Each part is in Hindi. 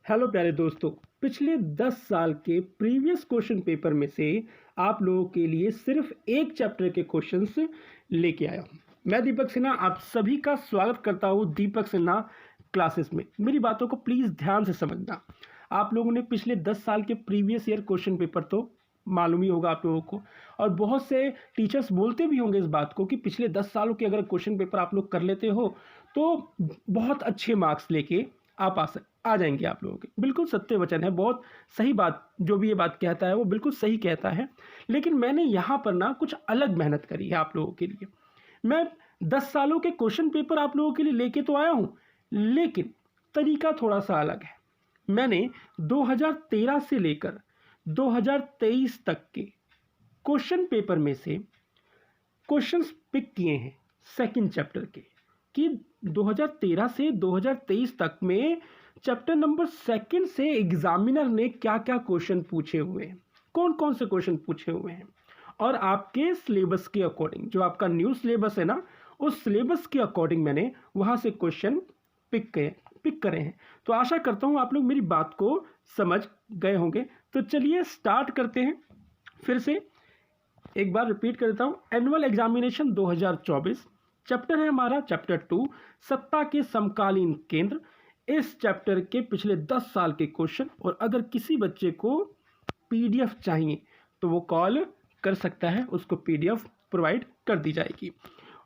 हेलो प्यारे दोस्तों। पिछले 10 साल के प्रीवियस क्वेश्चन पेपर में से आप लोगों के लिए सिर्फ एक चैप्टर के क्वेश्चंस लेके आया हूँ। मैं दीपक सिन्हा आप सभी का स्वागत करता हूँ दीपक सिन्हा क्लासेस में। मेरी बातों को प्लीज़ ध्यान से समझना। आप लोगों ने पिछले 10 साल के प्रीवियस ईयर क्वेश्चन पेपर तो मालूम ही होगा आप लोगों को, और बहुत से टीचर्स बोलते भी होंगे इस बात को कि पिछले 10 सालों के अगर क्वेश्चन पेपर आप लोग कर लेते हो तो बहुत अच्छे मार्क्स लेके आप आ जाएंगे आप लोगों के। बिल्कुल सत्य वचन है, बहुत सही बात। जो भी ये बात कहता है वो बिल्कुल सही कहता है। लेकिन मैंने यहाँ पर ना कुछ अलग मेहनत करी है आप लोगों के लिए। मैं 10 सालों के क्वेश्चन पेपर आप लोगों के लिए लेके तो आया हूँ, लेकिन तरीका थोड़ा सा अलग है। मैंने 2013 से लेकर 2023 तक के क्वेश्चन पेपर में से क्वेश्चंस पिक किए हैं सेकंड चैप्टर के, कि 2013 से 2023 तक में चैप्टर नंबर सेकंड से एग्जामिनर ने क्या क्या क्वेश्चन पूछे हुए हैं, कौन कौन से क्वेश्चन पूछे हुए हैं, और आपके सिलेबस के अकॉर्डिंग, जो आपका न्यू सिलेबस है ना, उस सिलेबस के अकॉर्डिंग मैंने वहाँ से क्वेश्चन पिक करे हैं। तो आशा करता हूँ आप लोग मेरी बात को समझ गए होंगे। तो चलिए स्टार्ट करते हैं। फिर से एक बार रिपीट करता हूँ। एनुअल एग्जामिनेशन 2024 चैप्टर है हमारा चैप्टर 2, सत्ता के समकालीन केंद्र। इस चैप्टर के पिछले 10 साल के क्वेश्चन, और अगर किसी बच्चे को पीडीएफ चाहिए तो वो कॉल कर सकता है, उसको पीडीएफ प्रोवाइड कर दी जाएगी।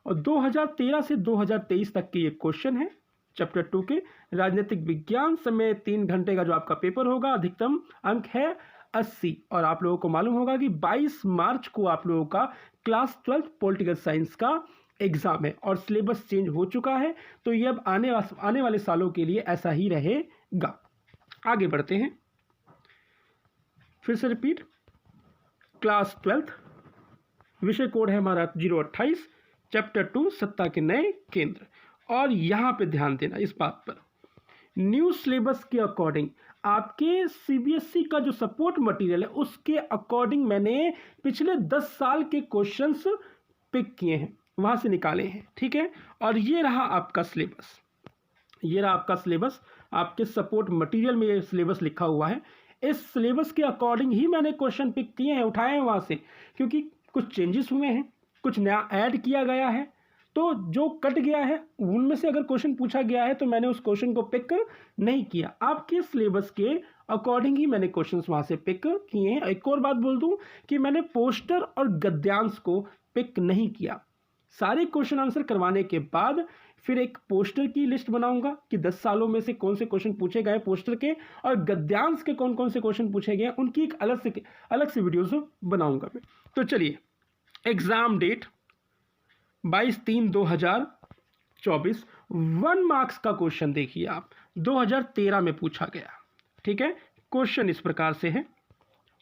और 2013 से 2023 तक के ये क्वेश्चन है चैप्टर 2 के। राजनीतिक विज्ञान समय 3 घंटे का जो आपका पेपर होगा, अधिकतम अंक है 80। और आप लोगों को मालूम होगा कि 22 मार्च को आप लोगों का क्लास 12 पॉलिटिकल साइंस का एग्जाम है, और सिलेबस चेंज हो चुका है। तो ये अब आने वाले सालों के लिए ऐसा ही रहेगा। आगे बढ़ते हैं। फिर से रिपीट। क्लास 12 विषय कोड है हमारा 028, चैप्टर 2 सत्ता के नए केंद्र। और यहाँ पे ध्यान देना इस बात पर, न्यू सिलेबस के अकॉर्डिंग आपके सीबीएसई का जो सपोर्ट मटेरियल है उसके अकॉर्डिंग मैंने पिछले 10 साल के क्वेश्चंस पिक किए हैं, वहाँ से निकाले हैं, ठीक है। और ये रहा आपका सिलेबस, ये रहा आपका सिलेबस। आपके सपोर्ट मटेरियल में ये सिलेबस लिखा हुआ है। इस सिलेबस के अकॉर्डिंग ही मैंने क्वेश्चन पिक किए हैं, उठाए हैं वहाँ से, क्योंकि कुछ चेंजेस हुए हैं, कुछ नया ऐड किया गया है। तो जो कट गया है उनमें से अगर क्वेश्चन पूछा गया है तो मैंने उस क्वेश्चन को पिक नहीं किया। आपके सिलेबस के अकॉर्डिंग ही मैंने क्वेश्चंस वहाँ से पिक किए हैं। एक और बात बोल दूं कि मैंने पोस्टर और गद्यांश को पिक नहीं किया। सारे क्वेश्चन आंसर करवाने के बाद फिर एक पोस्टर की लिस्ट बनाऊंगा कि 10 सालों में से कौन से क्वेश्चन पूछे गए पोस्टर के, और गद्यांश के कौन कौन से क्वेश्चन पूछे गए उनकी एक अलग से वीडियोस बनाऊंगा मैं। तो चलिए, एग्जाम डेट 22/3/2024, 1 मार्क्स का क्वेश्चन देखिए आप, 2013 में पूछा गया, ठीक है। क्वेश्चन इस प्रकार से है।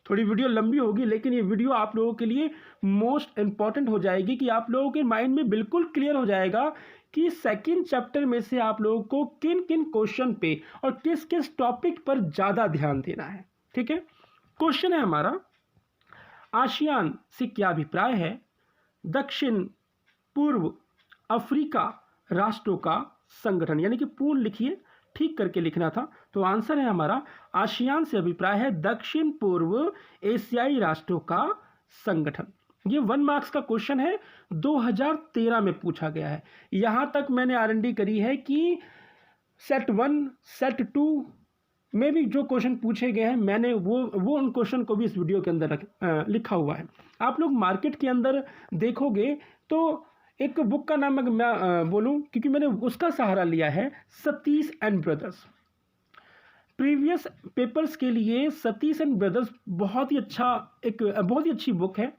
थोड़ी वीडियो लंबी होगी, लेकिन ये वीडियो आप लोगों के लिए मोस्ट इंपॉर्टेंट हो जाएगी, कि आप लोगों के माइंड में बिल्कुल क्लियर हो जाएगा कि सेकंड चैप्टर में से आप लोगों को किन किन क्वेश्चन पे और किस किस टॉपिक पर ज़्यादा ध्यान देना है, ठीक है। क्वेश्चन है हमारा, आसियान से क्या अभिप्राय है दक्षिण पूर्व अफ्रीका राष्ट्रों का संगठन। यानी कि पूर्ण लिखिए, ठीक करके लिखना था। तो आंसर है हमारा, आसियान से अभिप्राय है दक्षिण पूर्व एशियाई राष्ट्रों का संगठन। ये 1 मार्क्स का क्वेश्चन है, 2013 में पूछा गया है। यहां तक मैंने आरएनडी करी है कि सेट 1 सेट 2 में भी जो क्वेश्चन पूछे गए हैं मैंने वो उन क्वेश्चन को भी इस वीडियो के अंदर लिखा हुआ है। आप लोग मार्केट के अंदर देखोगे तो एक बुक का नाम मैं बोलूं, क्योंकि मैंने उसका सहारा लिया है, Satish and brothers. Previous papers के लिए सतीश एंड ब्रदर्स बहुत ही अच्छी बुक है,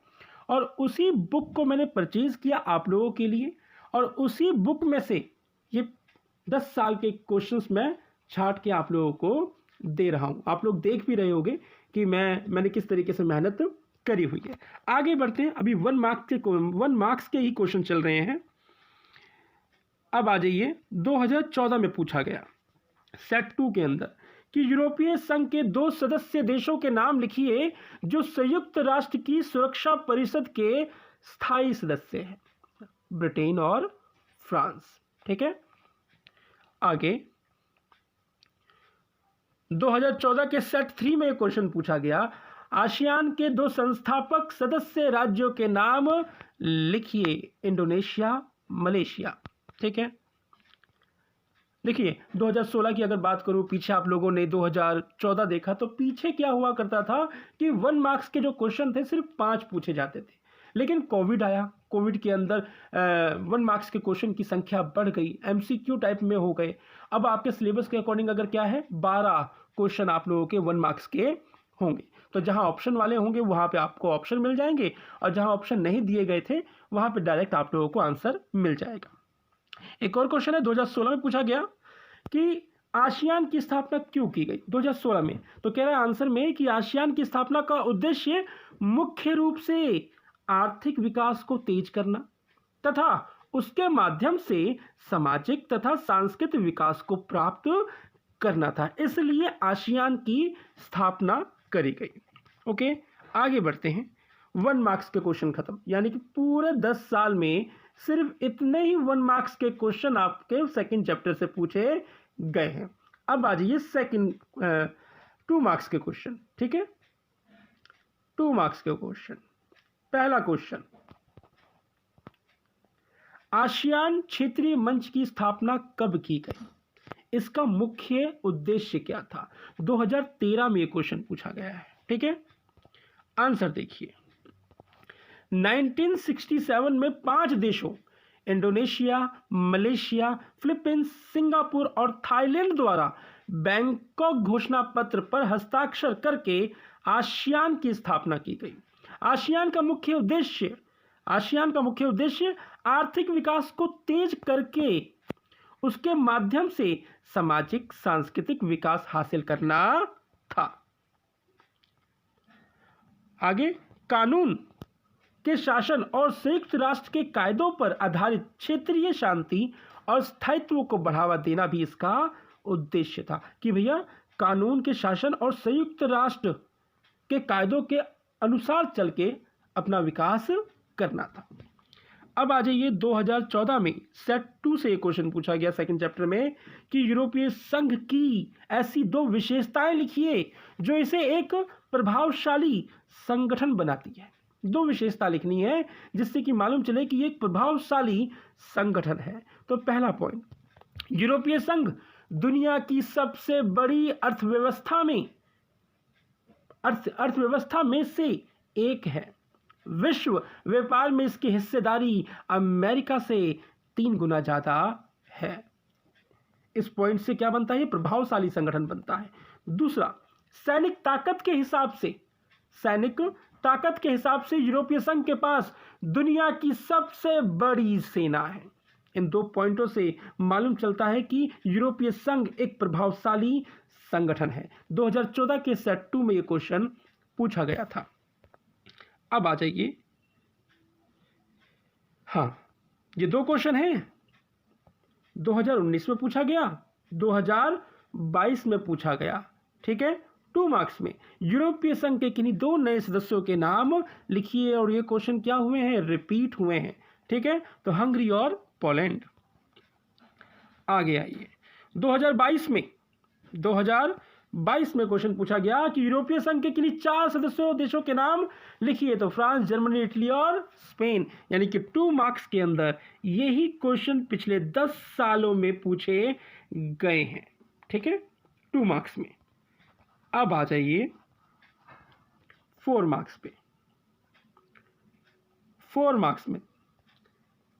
और उसी बुक को मैंने परचेज किया आप लोगों के लिए, और उसी बुक में से ये 10 साल के क्वेश्चंस मैं छांट के आप लोगों को दे रहा हूं। आप लोग देख भी रहे होंगे कि मैंने किस तरीके से मेहनत करी हुई है। आगे बढ़ते हैं। अभी 1 मार्क्स के ही क्वेश्चन चल रहे हैं। अब आ जाइए, 2014 में पूछा गया सेट 2 के अंदर कि यूरोपीय संघ के 2 सदस्य देशों के नाम लिखिए जो संयुक्त राष्ट्र की सुरक्षा परिषद के स्थायी सदस्य हैं, ब्रिटेन और फ्रांस, ठीक है। आगे 2014 के सेट 3 में क्वेश्चन पूछा गया, आसियान के 2 संस्थापक सदस्य राज्यों के नाम लिखिए। Indonesia, Malaysia. ठीक है, देखिए 2016 की अगर बात करूं, पीछे आप लोगों ने 2014 देखा तो पीछे क्या हुआ करता था कि 1 मार्क्स के जो क्वेश्चन थे सिर्फ 5 पूछे जाते थे, लेकिन कोविड आया, कोविड के अंदर 1 मार्क्स के क्वेश्चन की संख्या बढ़ गई, एमसीक्यू टाइप में हो गए। अब आपके सिलेबस के अकॉर्डिंग अगर क्या है 12 क्वेश्चन आप लोगों के 1 मार्क्स के होंगे, तो जहां ऑप्शन वाले होंगे वहां पे आपको ऑप्शन मिल जाएंगे, और जहां ऑप्शन नहीं दिए गए थे वहां पे डायरेक्ट आप लोगों को आंसर मिल जाएगा। एक और क्वेश्चन है 2016 में पूछा गया कि आसियान की स्थापना क्यों की गई 2016 में, तो कह रहा है आंसर में कि आसियान की स्थापना का उद्देश्य मुख्य रूप से आर्थिक विकास को तेज करना तथा उसके माध्यम से सामाजिक तथा सांस्कृतिक विकास को प्राप्त करना था, इसलिए आसियान की स्थापना करी गई। ओके, आगे बढ़ते हैं। 1 मार्क्स के क्वेश्चन खत्म, यानी कि पूरे 10 साल में सिर्फ इतने ही 1 मार्क्स के क्वेश्चन आपके सेकंड चैप्टर से पूछे गए हैं। अब आ जाइए सेकंड 2 मार्क्स के क्वेश्चन। ठीक है, 2 मार्क्स के क्वेश्चन। पहला क्वेश्चन, आसियान क्षेत्रीय मंच की स्थापना कब की गई, इसका मुख्य उद्देश्य क्या था। 2013 में यह क्वेश्चन पूछा गया है। ठीक है, आंसर देखिए। 1967 में 5 देशों इंडोनेशिया, मलेशिया, फिलीपींस, सिंगापुर और थाईलैंड द्वारा बैंकॉक घोषणा पत्र पर हस्ताक्षर करके आसियान की स्थापना की गई। आसियान का मुख्य उद्देश्य आर्थिक विकास को तेज करके उसके माध्यम से सामाजिक सांस्कृतिक विकास हासिल करना था। आगे, कानून के शासन और संयुक्त राष्ट्र के कायदों पर आधारित क्षेत्रीय शांति और स्थायित्व को बढ़ावा देना भी इसका उद्देश्य था, कि भैया कानून के शासन और संयुक्त राष्ट्र के कायदों के अनुसार चल के अपना विकास करना था। अब आ जाइए 2014 में सेट 2 से एक क्वेश्चन पूछा गया सेकंड चैप्टर में कि यूरोपीय संघ की ऐसी 2 विशेषताएं लिखिए जो इसे एक प्रभावशाली संगठन बनाती है। 2 विशेषता लिखनी है जिससे कि मालूम चले कि ये एक प्रभावशाली संगठन है। तो पहला पॉइंट, यूरोपीय संघ दुनिया की सबसे बड़ी अर्थव्यवस्था में से एक है। विश्व व्यापार में इसकी हिस्सेदारी अमेरिका से 3 गुना ज्यादा है। इस पॉइंट से क्या बनता है, प्रभावशाली संगठन बनता है। दूसरा, सैनिक ताकत के हिसाब से यूरोपीय संघ के पास दुनिया की सबसे बड़ी सेना है। इन 2 पॉइंटों से मालूम चलता है कि यूरोपीय संघ एक प्रभावशाली संगठन है। 2014 के सेट 2 में यह क्वेश्चन पूछा गया था। अब आ जाइए, हाँ, ये 2 क्वेश्चन हैं। 2019 में पूछा गया, 2022 में पूछा गया। ठीक है, 2 मार्क्स में यूरोपीय संघ के किन्हीं 2 नए सदस्यों के नाम लिखिए, और ये क्वेश्चन क्या हुए हैं, रिपीट हुए हैं। ठीक है, तो हंगरी और पोलैंड। आगे आइए, 2022 में क्वेश्चन पूछा गया कि यूरोपीय संघ के किन्हीं 4 सदस्यों देशों के नाम लिखिए। तो फ्रांस, जर्मनी, इटली और स्पेन। यानी कि 2 मार्क्स के अंदर यही क्वेश्चन पिछले 10 सालों में पूछे गए हैं। ठीक है, 2 मार्क्स में। अब आ जाइए 4 मार्क्स पे। 4 मार्क्स में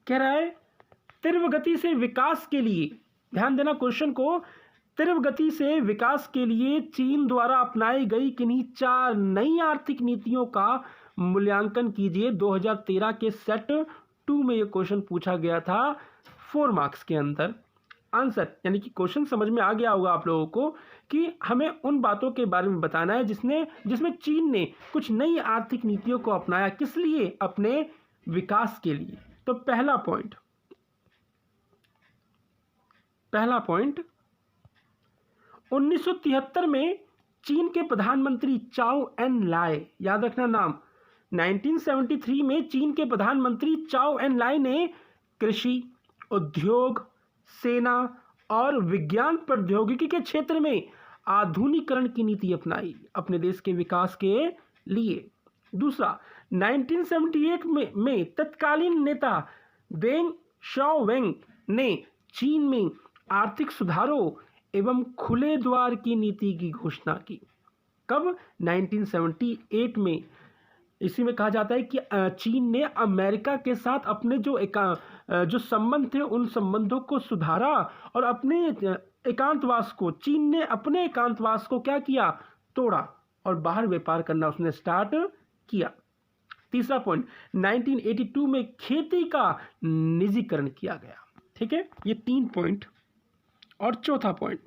कह रहा है तीव्र गति से विकास के लिए, ध्यान देना क्वेश्चन को, तीव्र गति से विकास के लिए चीन द्वारा अपनाई गई किन्हीं 4 नई आर्थिक नीतियों का मूल्यांकन कीजिए। 2013 के सेट 2 में यह क्वेश्चन पूछा गया था 4 मार्क्स के अंदर। आंसर, यानी कि क्वेश्चन समझ में आ गया होगा आप लोगों को कि हमें उन बातों के बारे में बताना है जिसमें चीन ने कुछ नई आर्थिक नीतियों को अपनाया, किस लिए, अपने विकास के लिए। तो पहला पॉइंट 1973 में चीन के प्रधानमंत्री चाओ एन लाय, याद रखना नाम, 1973 में चीन के प्रधानमंत्री चाओ एन लाय ने कृषि, उद्योग, सेना और विज्ञान प्रौद्योगिकी के क्षेत्र में आधुनिकीकरण की नीति अपनाई अपने देश के विकास के लिए। दूसरा, 1978 में तत्कालीन नेता डेंग शाओवेंग ने चीन में आर्थिक सुधारों एवं खुले द्वार की नीति की घोषणा की। कब? 1978 में। इसी में कहा जाता है कि चीन ने अमेरिका के साथ अपने जो संबंध थे उन संबंधों को सुधारा और अपने एकांतवास को, चीन ने अपने एकांतवास को क्या किया? तोड़ा और बाहर व्यापार करना उसने स्टार्ट किया। तीसरा पॉइंट, 1982 में खेती का निजीकरण किया गया। ठीक है, ये 3 पॉइंट। और चौथा पॉइंट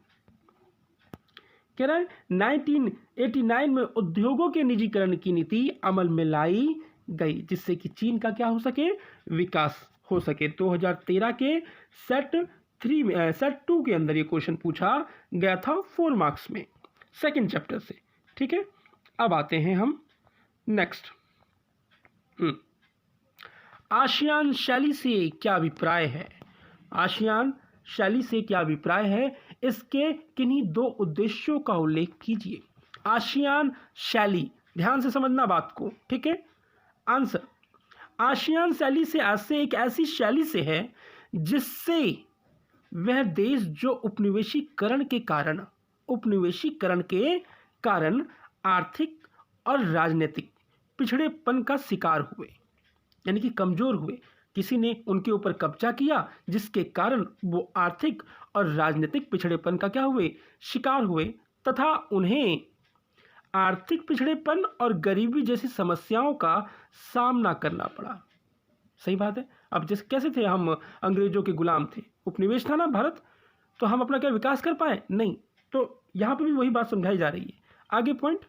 कह रहा है 1989 में उद्योगों के निजीकरण की नीति अमल में लाई गई जिससे कि चीन का क्या हो सके? विकास हो सके। 2013 के सेट 2 के अंदर ये क्वेश्चन पूछा गया था 4 मार्क्स में, सेकंड चैप्टर से। ठीक है, अब आते हैं हम नेक्स्ट। आसियान शैली से क्या अभिप्राय है? आसियान शैली से क्या अभिप्राय है? इसके किन्हीं 2 उद्देश्यों का उल्लेख कीजिए। आसियान शैली, ध्यान से समझना बात को। ठीक है, आंसर, आसियान शैली से एक ऐसी शैली से है जिससे वह देश जो उपनिवेशीकरण के कारण आर्थिक और राजनीतिक पिछड़ेपन का शिकार हुए, यानी कि कमजोर हुए, किसी ने उनके ऊपर कब्जा किया जिसके कारण वो आर्थिक और राजनीतिक पिछड़ेपन का क्या हुए? शिकार हुए, तथा उन्हें आर्थिक पिछड़ेपन और गरीबी जैसी समस्याओं का सामना करना पड़ा। सही बात है। अब जैसे कैसे थे हम? अंग्रेजों के गुलाम थे, उपनिवेश था ना भारत, तो हम अपना क्या विकास कर पाए? नहीं। तो यहां पर भी वही बात समझाई जा रही है। आगे पॉइंट,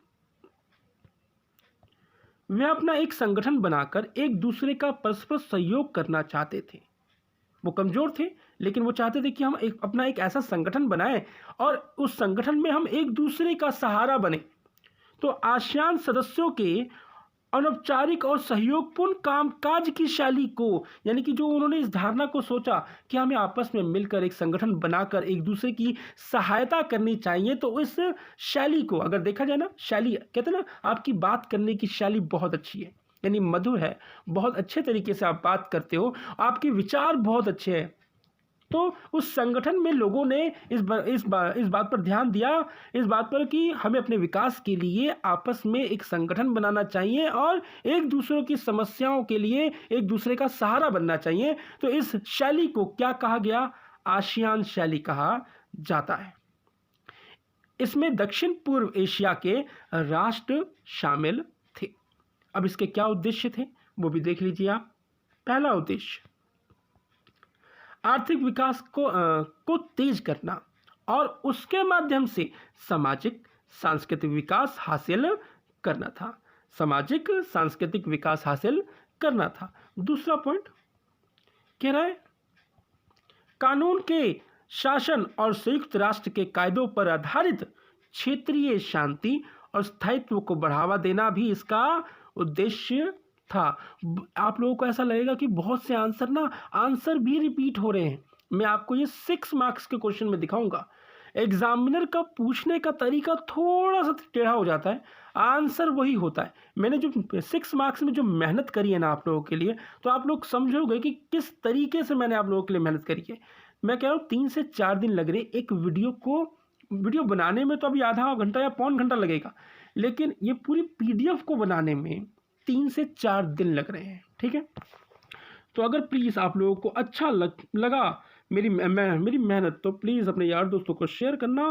वे अपना एक संगठन बनाकर एक दूसरे का परस्पर सहयोग करना चाहते थे। वो कमजोर थे लेकिन वो चाहते थे कि हम अपना एक ऐसा संगठन बनाएं और उस संगठन में हम एक दूसरे का सहारा बने। तो आसियान सदस्यों के अनौपचारिक और सहयोगपूर्ण कामकाज की शैली को, यानी कि जो उन्होंने इस धारणा को सोचा कि हमें आपस में मिलकर एक संगठन बनाकर एक दूसरे की सहायता करनी चाहिए, तो इस शैली को अगर देखा जाए ना, शैली कहते हैं ना, आपकी बात करने की शैली बहुत अच्छी है, यानी मधुर है, बहुत अच्छे तरीके से आप बात करते हो, आपके विचार बहुत अच्छे हैं। तो उस संगठन में लोगों ने इस बात पर ध्यान दिया, इस बात पर कि हमें अपने विकास के लिए आपस में एक संगठन बनाना चाहिए और एक दूसरे की समस्याओं के लिए एक दूसरे का सहारा बनना चाहिए। तो इस शैली को क्या कहा गया? आसियान शैली कहा जाता है। इसमें दक्षिण पूर्व एशिया के राष्ट्र शामिल थे। अब इसके क्या उद्देश्य थे वो भी देख लीजिए आप। पहला उद्देश्य, आर्थिक विकास को तेज करना और उसके माध्यम से सामाजिक सांस्कृतिक विकास हासिल करना था। सामाजिक सांस्कृतिक विकास हासिल करना था। दूसरा पॉइंट कह रहा है कानून के शासन और संयुक्त राष्ट्र के कायदों पर आधारित क्षेत्रीय शांति और स्थायित्व को बढ़ावा देना भी इसका उद्देश्य था। आप लोगों को ऐसा लगेगा कि बहुत से आंसर भी रिपीट हो रहे हैं। मैं आपको ये 6 मार्क्स के क्वेश्चन में दिखाऊंगा। एग्जामिनर का पूछने का तरीका थोड़ा सा टेढ़ा हो जाता है, आंसर वही होता है। मैंने जो 6 मार्क्स में जो मेहनत करी है ना आप लोगों के लिए, तो आप लोग समझोगे कि किस तरीके से मैंने आप लोगों के लिए मेहनत करी है। मैं कह रहा हूँ 3 से 4 दिन लग रहे एक वीडियो बनाने में, तो अभी आधा घंटा या पौन घंटा लगेगा, लेकिन ये पूरी PDF को बनाने में 3 से 4 दिन लग रहे हैं। ठीक है, तो अगर प्लीज़ आप लोगों को अच्छा लगा मेरी मेहनत, तो प्लीज़ अपने यार दोस्तों को शेयर करना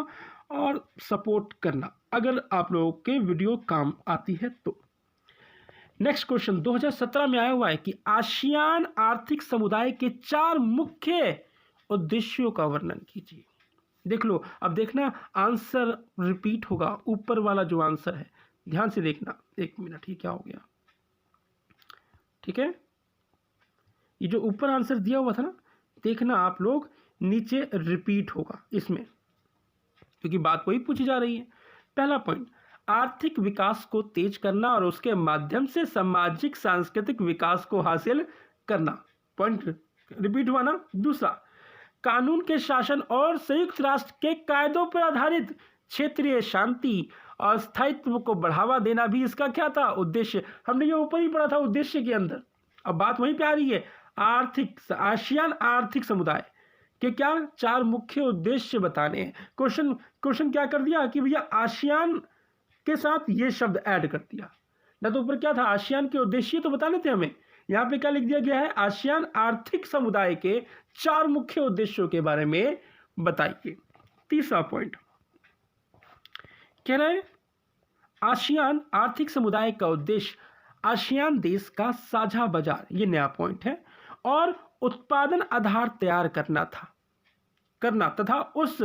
और सपोर्ट करना अगर आप लोगों के वीडियो काम आती है तो। नेक्स्ट क्वेश्चन 2017 में आया हुआ है कि आसियान आर्थिक समुदाय के 4 मुख्य उद्देश्यों का वर्णन कीजिए। देख लो, अब देखना आंसर रिपीट होगा, ऊपर वाला जो आंसर है ध्यान से देखना। 1 मिनट, ये क्या हो गया? ठीक है, ये जो ऊपर आंसर दिया हुआ था ना, देखना आप लोग नीचे रिपीट होगा इसमें, क्योंकि बात वही पूछी जा रही है। पहला पॉइंट, आर्थिक विकास को तेज करना और उसके माध्यम से सामाजिक सांस्कृतिक विकास को हासिल करना। पॉइंट रिपीट हुआ ना। दूसरा, कानून के शासन और संयुक्त राष्ट्र के कायदों पर आधारित क्षेत्रीय शांति और स्थायित्व को बढ़ावा देना भी इसका क्या था, उद्देश्य। हमने ये ऊपर ही पढ़ा था उद्देश्य के अंदर। अब बात वहीं पे आ रही है, आसियान आर्थिक समुदाय के क्या 4 मुख्य उद्देश्य बताने हैं। क्वेश्चन क्या कर दिया कि भैया आसियान के साथ ये शब्द ऐड कर दिया ना, तो ऊपर क्या था, आसियान के उद्देश्य तो बताने थे हमें। यहाँ पे क्या लिख दिया गया है, आसियान आर्थिक समुदाय के 4 मुख्य उद्देश्यों के बारे में बताइए। तीसरा पॉइंट कह रहे हैं, आसियान आर्थिक समुदाय का उद्देश्य आसियान देश का साझा बाजार, ये नया पॉइंट है, और उत्पादन आधार तैयार करना तथा उस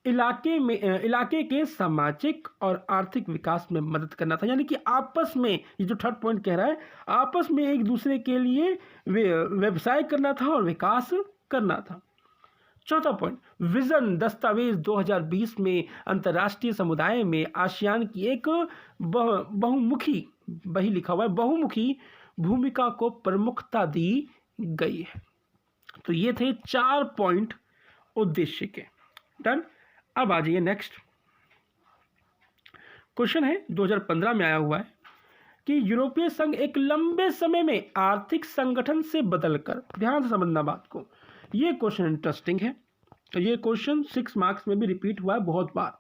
इलाके के सामाजिक और आर्थिक विकास में मदद करना था। यानी कि आपस में, ये जो थर्ड पॉइंट कह रहा है, आपस में एक दूसरे के लिए व्यवसाय करना था और विकास करना था। चौथा पॉइंट, विजन दस्तावेज 2020 में अंतर्राष्ट्रीय समुदाय में आसियान की एक बहुमुखी, वही लिखा हुआ है, बहुमुखी भूमिका को प्रमुखता दी गई है। तो ये थे 4 पॉइंट उद्देश्य के। डन। अब आ जाइए नेक्स्ट क्वेश्चन है, 2015 में आया हुआ है कि यूरोपीय संघ एक लंबे समय में आर्थिक संगठन से बदलकर, ध्यान से समझना बात को, ये क्वेश्चन इंटरेस्टिंग है। तो ये क्वेश्चन 6 मार्क्स में भी रिपीट हुआ है बहुत बार।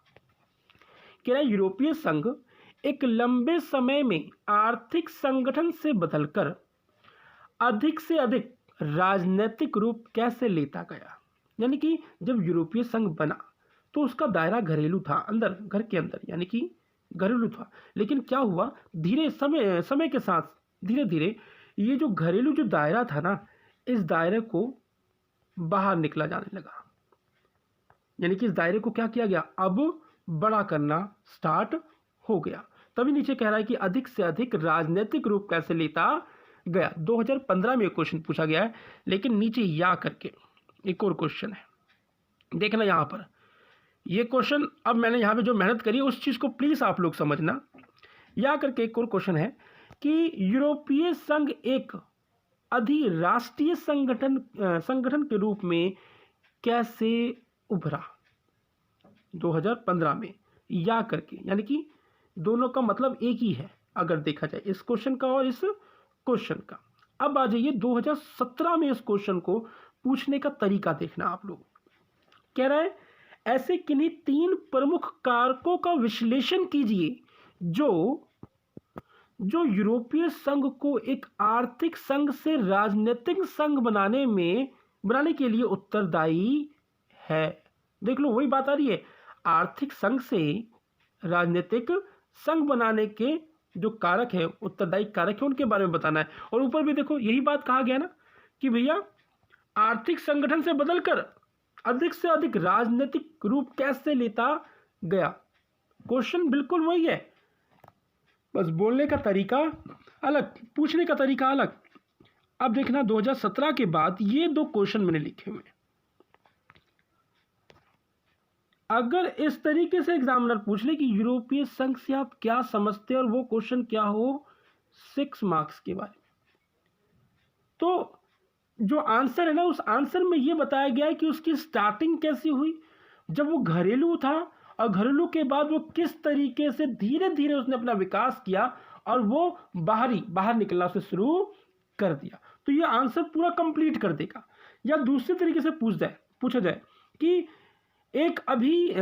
कह रहा है यूरोपीय संघ एक लंबे समय में आर्थिक संगठन से बदलकर अधिक से अधिक राजनीतिक रूप कैसे लेता गया। यानी कि जब यूरोपीय संघ बना तो उसका दायरा घरेलू था, अंदर, घर के अंदर, यानी कि घरेलू था। लेकिन क्या हुआ, धीरे समय के साथ धीरे धीरे ये जो घरेलू जो दायरा था ना, इस दायरे को बाहर निकला जाने लगा। यानी कि इस दायरे को क्या किया गया, अब बड़ा करना स्टार्ट हो गया। तभी नीचे कह रहा है कि अधिक से अधिक राजनीतिक रूप कैसे लेता गया। 2015 में क्वेश्चन पूछा गया है, लेकिन नीचे या करके एक और क्वेश्चन है, देखना यहाँ पर ये क्वेश्चन। अब मैंने यहाँ पे जो मेहनत करी उस चीज़ को प्लीज़ आप लोग समझना। या करके एक और क्वेश्चन है कि यूरोपीय संघ एक अधिराष्ट्रीय संगठन के रूप में कैसे उभरा 2015 में, या करके, यानी कि दोनों का मतलब एक ही है अगर देखा जाए, इस क्वेश्चन का और इस क्वेश्चन का। अब आ जाइए 2017 में इस क्वेश्चन को पूछने का तरीका देखना आप लोग। कह रहा है ऐसे किन्हीं 3 प्रमुख कारकों का विश्लेषण कीजिए जो यूरोपीय संघ को एक आर्थिक संघ से राजनीतिक संघ बनाने के लिए उत्तरदायी है। देख लो, वही बात आ रही है, आर्थिक संघ से राजनीतिक संघ बनाने के जो कारक है, उत्तरदायी कारक है, उनके बारे में बताना है। और ऊपर भी देखो यही बात कहा गया ना कि भैया आर्थिक संगठन से बदलकर अधिक से अधिक राजनीतिक रूप कैसे लेता गया। क्वेश्चन बिल्कुल वही है, बस बोलने का तरीका अलग, पूछने का तरीका अलग। अब देखना 2017 के बाद ये 2 क्वेश्चन मैंने लिखे हुए। अगर इस तरीके से एग्जामिनर पूछ ले कि यूरोपीय संघ से आप क्या समझते हैं और वो क्वेश्चन क्या हो 6 मार्क्स के बारे में, तो जो आंसर है ना, उस आंसर में ये बताया गया है कि उसकी स्टार्टिंग कैसी हुई, जब वो घरेलू था, और घरेलू के बाद वो किस तरीके से धीरे धीरे उसने अपना विकास किया और वो बाहर निकलना से शुरू कर दिया। तो ये आंसर पूरा कंप्लीट कर देगा। या दूसरे तरीके से पूछा जाए कि एक अभी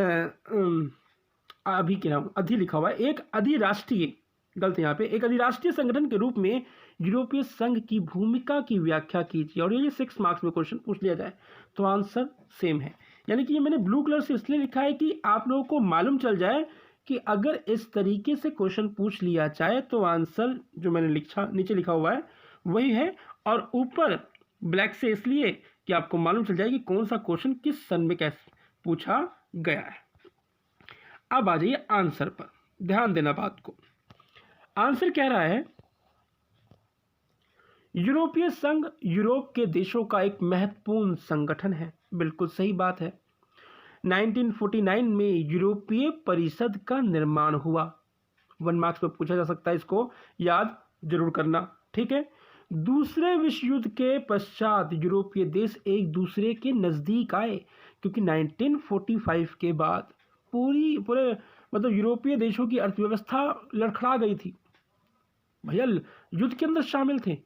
क्या नाम अधि लिखा हुआ है, एक अधिराष्ट्रीय, गलत यहाँ पे, एक अधिराष्ट्रीय संगठन के रूप में यूरोपीय संघ की भूमिका की व्याख्या कीजिए। और ये 6 मार्क्स में क्वेश्चन पूछ लिया जाए तो आंसर सेम है। यानी कि ये मैंने ब्लू कलर से इसलिए लिखा है कि आप लोगों को मालूम चल जाए कि अगर इस तरीके से क्वेश्चन पूछ लिया जाए तो आंसर जो मैंने नीचे लिखा हुआ है वही है, और ऊपर ब्लैक से इसलिए कि आपको मालूम चल जाए कि कौन सा क्वेश्चन किस सन में कैसे पूछा गया है। अब आ जाइए आंसर पर, ध्यान देना बात को। आंसर कह रहा है यूरोपीय संघ यूरोप के देशों का एक महत्वपूर्ण संगठन है। बिल्कुल सही बात है। 1949 में यूरोपीय परिषद का निर्माण हुआ। 1 मार्क्स में पूछा जा सकता है, इसको याद जरूर करना, ठीक है। दूसरे विश्व युद्ध के पश्चात यूरोपीय देश एक दूसरे के नज़दीक आए, क्योंकि 1945 के बाद पूरे मतलब यूरोपीय देशों की अर्थव्यवस्था लड़खड़ा गई थी भैया, युद्ध के अंदर शामिल थे।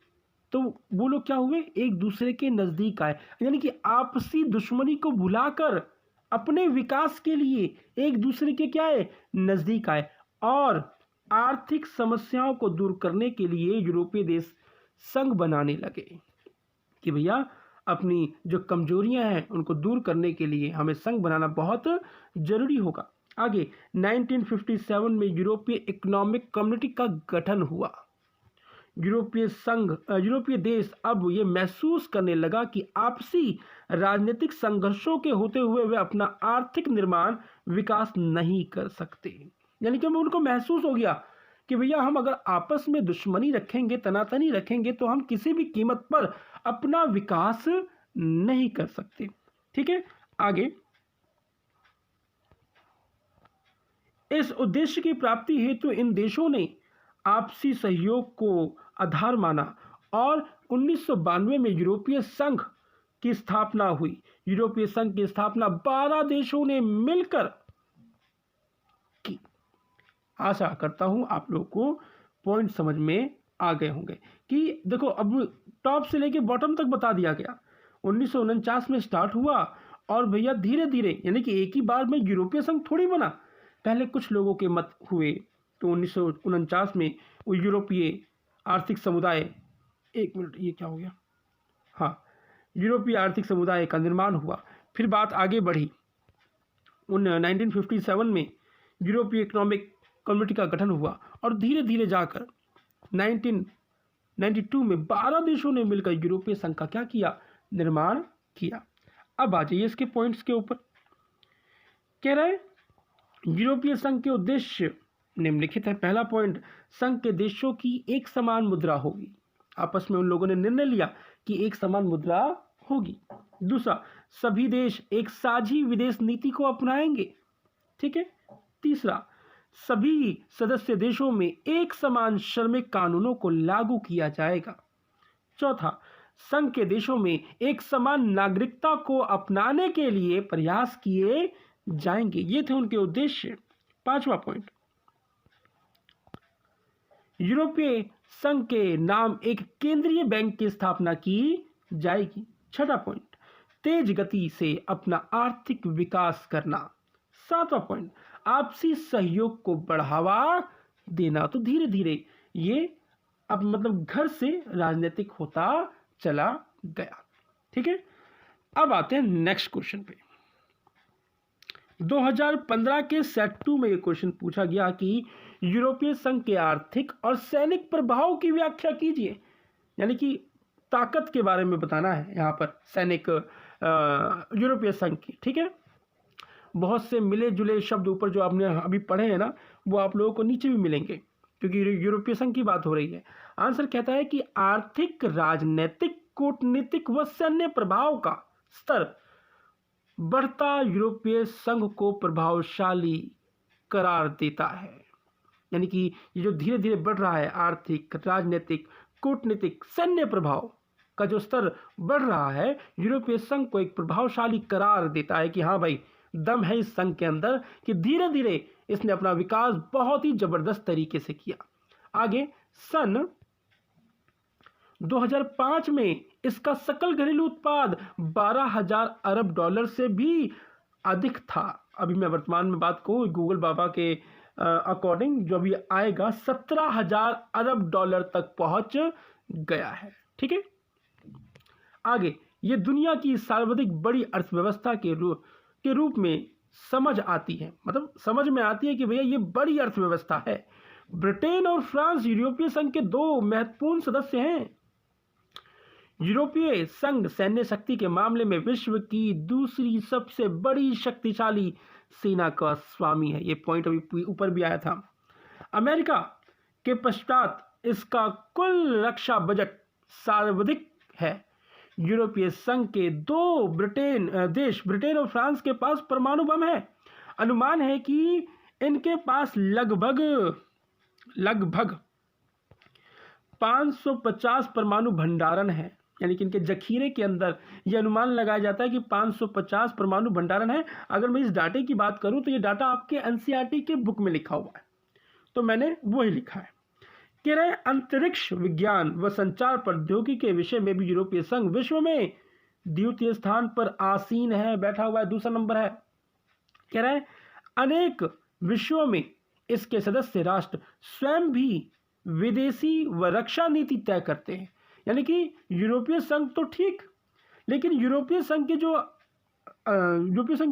तो वो लोग क्या हुए, एक दूसरे के नज़दीक आए, यानी कि आपसी दुश्मनी को भुलाकर अपने विकास के लिए एक दूसरे के क्या है, नज़दीक आए। और आर्थिक समस्याओं को दूर करने के लिए यूरोपीय देश संघ बनाने लगे कि भैया अपनी जो कमजोरियां हैं उनको दूर करने के लिए हमें संघ बनाना बहुत जरूरी होगा। आगे 1957 में यूरोपीय इकोनॉमिक कम्युनिटी का गठन हुआ। यूरोपीय देश अब ये महसूस करने लगा कि आपसी राजनीतिक संघर्षों के होते हुए वे अपना आर्थिक निर्माण विकास नहीं कर सकते। यानी कि उनको महसूस हो गया कि भैया हम अगर आपस में दुश्मनी रखेंगे, तनातनी रखेंगे, तो हम किसी भी कीमत पर अपना विकास नहीं कर सकते। ठीक है, आगे इस उद्देश्य की प्राप्ति हेतु इन देशों ने आपसी सहयोग को आधार माना और 1992 में यूरोपीय संघ की स्थापना हुई। यूरोपीय संघ की स्थापना 12 देशों ने मिलकर की। आशा करता हूं आप लोगों को पॉइंट समझ में आ गए होंगे कि देखो अब टॉप से लेके बॉटम तक बता दिया गया। 1949 में स्टार्ट हुआ और भैया धीरे धीरे, यानी कि एक ही बार में यूरोपीय संघ थोड़ी बना, पहले कुछ लोगों के मत हुए। तो 1949 में वो यूरोपीय आर्थिक समुदाय, एक मिनट ये क्या हो गया, हाँ, यूरोपीय आर्थिक समुदाय का निर्माण हुआ। फिर बात आगे बढ़ी, 1957 में यूरोपीय इकोनॉमिक कम्युनिटी का गठन हुआ और धीरे धीरे जाकर 1992 में 12 देशों ने मिलकर यूरोपीय संघ का क्या किया, निर्माण किया। अब आ जाइए इसके पॉइंट्स के ऊपर। कह रहे यूरोपीय संघ के उद्देश्य निम्नलिखित है। पहला पॉइंट, संघ के देशों की एक समान मुद्रा होगी। आपस में उन लोगों ने निर्णय लिया कि एक समान मुद्रा होगी। दूसरा, सभी देश एक साझी विदेश नीति को अपनाएंगे। ठीक है। तीसरा, सभी सदस्य देशों में एक समान श्रमिक कानूनों को लागू किया जाएगा। चौथा, संघ के देशों में एक समान नागरिकता को अपनाने के लिए प्रयास किए जाएंगे। ये थे उनके उद्देश्य। पांचवा पॉइंट, यूरोपीय संघ के नाम एक केंद्रीय बैंक की स्थापना की जाएगी। छठा पॉइंट, तेज गति से अपना आर्थिक विकास करना। सातवां पॉइंट, आपसी सहयोग को बढ़ावा देना। तो धीरे धीरे ये अब मतलब घर से राजनीतिक होता चला गया। ठीक है, अब आते हैं नेक्स्ट क्वेश्चन पे। 2015 के सेट 2 में ये क्वेश्चन पूछा गया कि यूरोपीय संघ के आर्थिक और सैनिक प्रभाव की व्याख्या कीजिए। यानी कि ताकत के बारे में बताना है यहाँ पर सैनिक यूरोपीय संघ की। ठीक है, बहुत से मिले जुले शब्द ऊपर जो आपने अभी पढ़े हैं ना, वो आप लोगों को नीचे भी मिलेंगे क्योंकि यूरोपीय संघ की बात हो रही है। आंसर कहता है कि आर्थिक, राजनीतिक, कूटनीतिक व सैन्य प्रभाव का स्तर बढ़ता यूरोपीय संघ को प्रभावशाली करार देता है। यानी कि ये जो धीरे धीरे बढ़ रहा है आर्थिक, राजनीतिक, कूटनीतिक, सैन्य प्रभाव का जो स्तर बढ़ रहा है, यूरोपीय संघ को एक प्रभावशाली करार देता है कि हाँ भाई, दम है इस संघ के अंदर कि धीरे धीरे इसने अपना विकास बहुत ही जबरदस्त तरीके से किया। आगे सन 2005 में इसका सकल घरेलू उत्पाद 12,000 अरब डॉलर से भी अधिक था। अभी मैं वर्तमान में बात कहूँ गूगल बाबा के अकॉर्डिंग जो भी आएगा 17,000 अरब डॉलर तक पहुंच गया है। ठीक है, आगे ये दुनिया की सर्वाधिक बड़ी अर्थव्यवस्था के रूप में समझ आती है, मतलब समझ में आती है कि भैया ये बड़ी अर्थव्यवस्था है। ब्रिटेन और फ्रांस यूरोपीय संघ के दो महत्वपूर्ण सदस्य हैं। यूरोपीय संघ सैन्य शक्ति के मामले में विश्व की दूसरी सबसे बड़ी शक्तिशाली सेना का स्वामी है। ये पॉइंट अभी ऊपर भी आया था। अमेरिका के पश्चात इसका कुल रक्षा बजट सर्वाधिक है। यूरोपीय संघ के दो ब्रिटेन और फ्रांस के पास परमाणु बम है। अनुमान है कि इनके पास लगभग 550 परमाणु भंडारण है। यानी कि इनके जखीरे के अंदर ये अनुमान लगाया जाता है कि 550 परमाणु भंडारण है। अगर मैं इस डाटे की बात करूं तो ये डाटा आपके एनसीईआरटी के बुक में लिखा हुआ है, तो मैंने वही लिखा है। कह रहे हैं अंतरिक्ष विज्ञान व संचार प्रौद्योगिकी के विषय में भी यूरोपीय संघ विश्व में द्वितीय स्थान पर आसीन है, बैठा हुआ है, दूसरा नंबर है। कह रहे हैं अनेक विश्वों में इसके सदस्य राष्ट्र स्वयं भी विदेशी व रक्षा नीति तय करते हैं। यानी कि यूरोपीय संघ तो ठीक, लेकिन यूरोपीय संघ के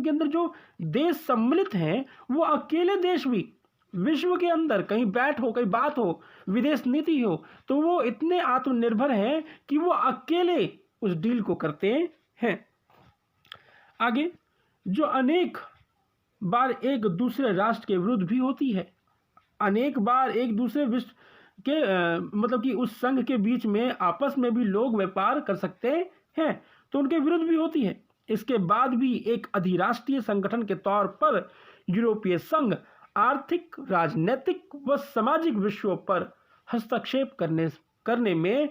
अंदर जो देश सम्मिलित हैं वो अकेले देश भी विश्व के अंदर कहीं बैठ हो, कहीं बात हो, विदेश नीति हो, तो वो इतने आत्मनिर्भर हैं कि वो अकेले उस डील को करते हैं। आगे, जो अनेक बार एक दूसरे राष्ट्र के विरुद्ध भी होती है, अनेक बार एक दूसरे विश्व के मतलब कि उस संघ के बीच में आपस में भी लोग व्यापार कर सकते हैं, तो उनके विरुद्ध भी होती है। इसके बाद भी एक अधिराष्ट्रीय संगठन के तौर पर यूरोपीय संघ आर्थिक, राजनीतिक व सामाजिक विषयों पर हस्तक्षेप करने में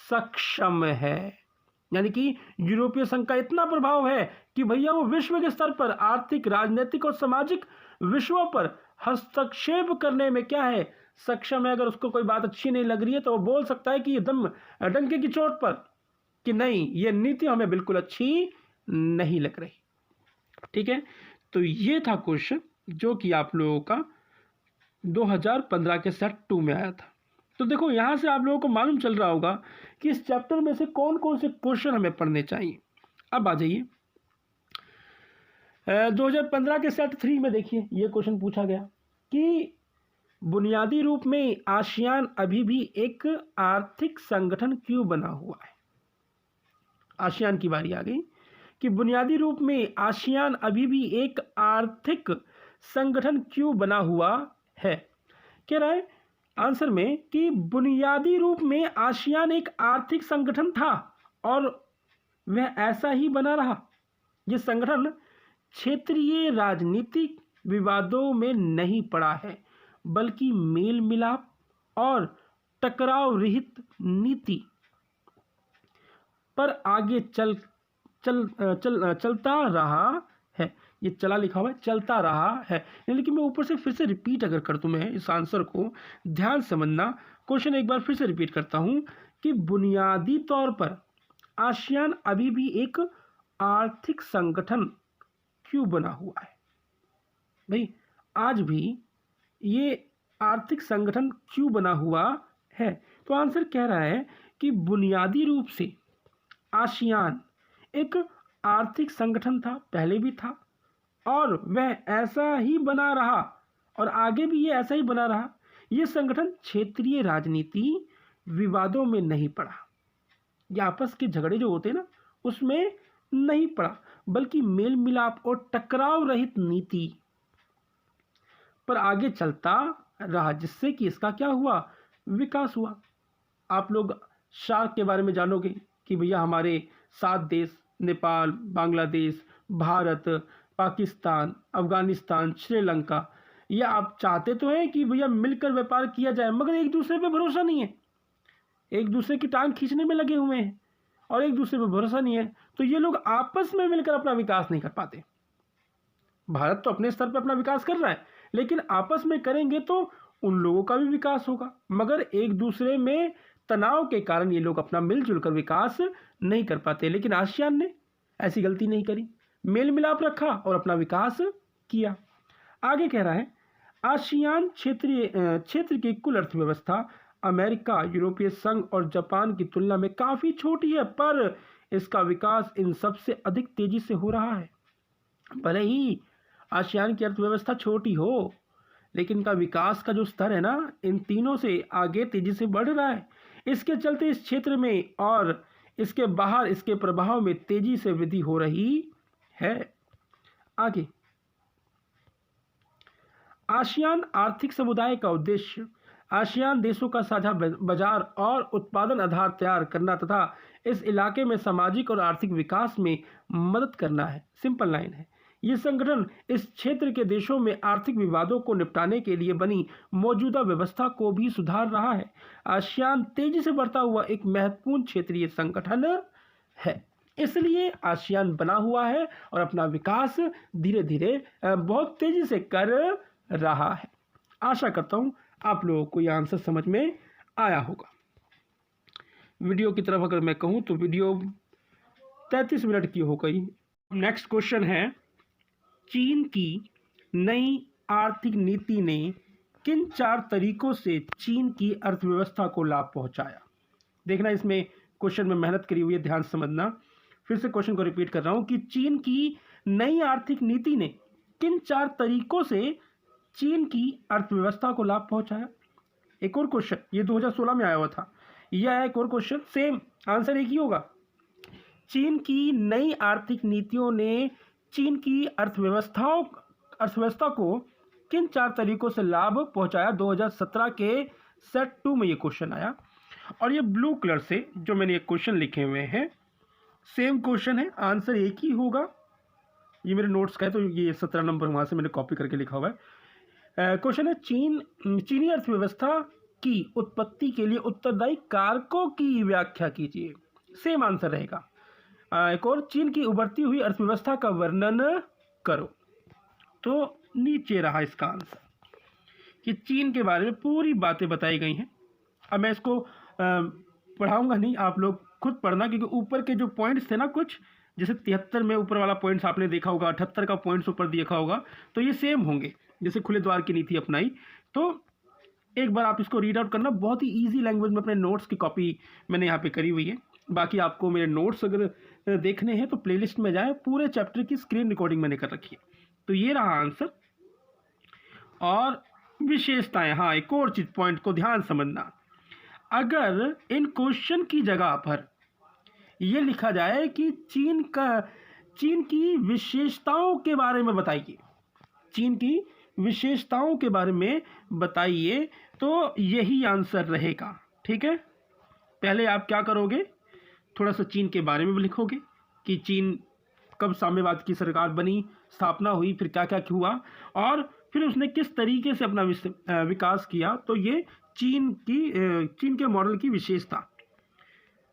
सक्षम है। यानी कि यूरोपीय संघ का इतना प्रभाव है कि भैया वो विश्व के स्तर पर आर्थिक, राजनीतिक और सामाजिक विषयों पर हस्तक्षेप करने में क्या है, सक्षम है। अगर उसको कोई बात अच्छी नहीं लग रही है तो वो बोल सकता है कि एकदम डंके की चोट पर कि नहीं, ये नीति हमें बिल्कुल अच्छी नहीं लग रही। ठीक है, तो ये था क्वेश्चन जो कि आप लोगों का 2015 के सेट 2 में आया था। तो देखो यहाँ से आप लोगों को मालूम चल रहा होगा कि इस चैप्टर में से कौन कौन से क्वेश्चन हमें पढ़ने चाहिए। अब आ जाइए 2015 के सेट 3 में देखिए, ये क्वेश्चन पूछा गया कि बुनियादी रूप में आसियान अभी भी एक आर्थिक संगठन क्यों बना हुआ है। आसियान की बारी आ गई कि बुनियादी रूप में आसियान अभी भी एक आर्थिक संगठन क्यों बना हुआ है। कह रहा है आंसर में कि बुनियादी रूप में आसियान एक आर्थिक संगठन था और वह ऐसा ही बना रहा। यह संगठन क्षेत्रीय राजनीतिक विवादों में नहीं पड़ा है, बल्कि मेल मिलाप और टकराव रहित नीति पर आगे चलता रहा है। ये चला लिखा हुआ है, चलता रहा है। लेकिन मैं ऊपर से फिर से रिपीट अगर कर दूं, मैं इस आंसर को ध्यान समझना, क्वेश्चन एक बार फिर से रिपीट करता हूं कि बुनियादी तौर पर आसियान अभी भी एक आर्थिक संगठन क्यों बना हुआ है। भाई आज भी ये आर्थिक संगठन क्यों बना हुआ है, तो आंसर कह रहा है कि बुनियादी रूप से आसियान एक आर्थिक संगठन था, पहले भी था और वह ऐसा ही बना रहा और आगे भी ये ऐसा ही बना रहा। ये संगठन क्षेत्रीय राजनीति विवादों में नहीं पड़ा, ये आपस के झगड़े जो होते हैं ना उसमें नहीं पड़ा, बल्कि मेल मिलाप और टकराव रहित नीति पर आगे चलता रहा, जिससे कि इसका क्या हुआ, विकास हुआ। आप लोग सार्क के बारे में जानोगे कि भैया हमारे 7 देश, नेपाल, बांग्लादेश, भारत, पाकिस्तान, अफगानिस्तान, श्रीलंका, ये आप चाहते तो हैं कि भैया मिलकर व्यापार किया जाए, मगर एक दूसरे पे भरोसा नहीं है, एक दूसरे की टांग खींचने में लगे हुए हैं और एक दूसरे पे भरोसा नहीं है, तो ये लोग आपस में मिलकर अपना विकास नहीं कर पाते। भारत तो अपने स्तर पर अपना विकास कर रहा है, लेकिन आपस में करेंगे तो उन लोगों का भी विकास होगा, मगर एक दूसरे में तनाव के कारण ये लोग अपना मिलजुल कर विकास नहीं कर पाते। लेकिन आसियान ने ऐसी गलती नहीं करी, मेल मिलाप रखा और अपना विकास किया। आगे कह रहा है आसियान क्षेत्र की कुल अर्थव्यवस्था अमेरिका, यूरोपीय संघ और जापान की तुलना में काफ़ी छोटी है, पर इसका विकास इन सबसे अधिक तेजी से हो रहा है। भले ही आसियान की अर्थव्यवस्था छोटी हो, लेकिन इनका विकास का जो स्तर है ना, इन तीनों से आगे तेजी से बढ़ रहा है। इसके चलते इस क्षेत्र में और इसके बाहर इसके प्रभाव में तेजी से वृद्धि हो रही है। आगे आसियान आर्थिक समुदाय का उद्देश्य आसियान देशों का साझा बाजार और उत्पादन आधार तैयार करना तथा इस इलाके में सामाजिक और आर्थिक विकास में मदद करना है। सिंपल लाइन है, ये संगठन इस क्षेत्र के देशों में आर्थिक विवादों को निपटाने के लिए बनी मौजूदा व्यवस्था को भी सुधार रहा है। आसियान तेजी से बढ़ता हुआ एक महत्वपूर्ण क्षेत्रीय संगठन है, इसलिए आसियान बना हुआ है और अपना विकास धीरे धीरे बहुत तेजी से कर रहा है। आशा करता हूँ आप लोगों को यह आंसर समझ में आया होगा। वीडियो की तरफ अगर मैं कहूँ तो वीडियो 33 मिनट की हो गई। नेक्स्ट क्वेश्चन है, चीन की नई आर्थिक नीति ने किन 4 तरीकों से चीन की अर्थव्यवस्था को लाभ पहुंचाया? देखना, इसमें क्वेश्चन में मेहनत करी हुई है, ध्यान समझना। फिर से क्वेश्चन को रिपीट कर रहा हूं कि चीन की नई आर्थिक नीति ने किन 4 तरीकों से चीन की अर्थव्यवस्था को लाभ पहुंचाया? एक और क्वेश्चन, ये 2016 में आया हुआ था। यह है एक और क्वेश्चन, सेम आंसर एक ही होगा। चीन की नई आर्थिक नीतियों ने चीन की अर्थव्यवस्था को किन 4 तरीकों से लाभ पहुंचाया? 2017 के सेट 2 में ये क्वेश्चन आया। और ये ब्लू कलर से जो मैंने ये क्वेश्चन लिखे हुए हैं, सेम क्वेश्चन है, आंसर एक ही होगा। ये मेरे नोट्स का है तो ये 17 नंबर वहाँ से मैंने कॉपी करके लिखा हुआ है। क्वेश्चन है, चीनी अर्थव्यवस्था की उत्पत्ति के लिए उत्तरदायी कारकों की व्याख्या कीजिए। सेम आंसर रहेगा। एक और, चीन की उभरती हुई अर्थव्यवस्था का वर्णन करो। तो नीचे रहा इसका आंसर कि चीन के बारे में पूरी बातें बताई गई हैं। अब मैं इसको पढ़ाऊंगा नहीं, आप लोग खुद पढ़ना, क्योंकि ऊपर के जो पॉइंट्स थे ना, कुछ जैसे 73 में ऊपर वाला पॉइंट्स आपने देखा होगा, 78 का पॉइंट्स ऊपर देखा होगा, तो ये सेम होंगे जैसे खुले द्वार की नीति अपनाई। तो एक बार आप इसको रीड आउट करना, बहुत ही ईजी लैंग्वेज में। अपने नोट्स की कॉपी मैंने यहाँ पे करी हुई है। बाकी आपको मेरे नोट्स अगर देखने हैं तो प्लेलिस्ट में जाए, पूरे चैप्टर की स्क्रीन रिकॉर्डिंग मैंने कर रखी है। तो ये रहा आंसर। और विशेषताएं, हाँ एक और चीज पॉइंट को ध्यान समझना, अगर इन क्वेश्चन की जगह पर यह लिखा जाए कि चीन की विशेषताओं के बारे में बताइए, चीन की विशेषताओं के बारे में बताइए, तो यही आंसर रहेगा। ठीक है, पहले आप क्या करोगे, थोड़ा सा चीन के बारे में लिखोगे कि चीन कब साम्यवाद की सरकार बनी, स्थापना हुई, फिर क्या क्या हुआ, और फिर उसने किस तरीके से अपना विकास किया। तो ये चीन के मॉडल की विशेषता।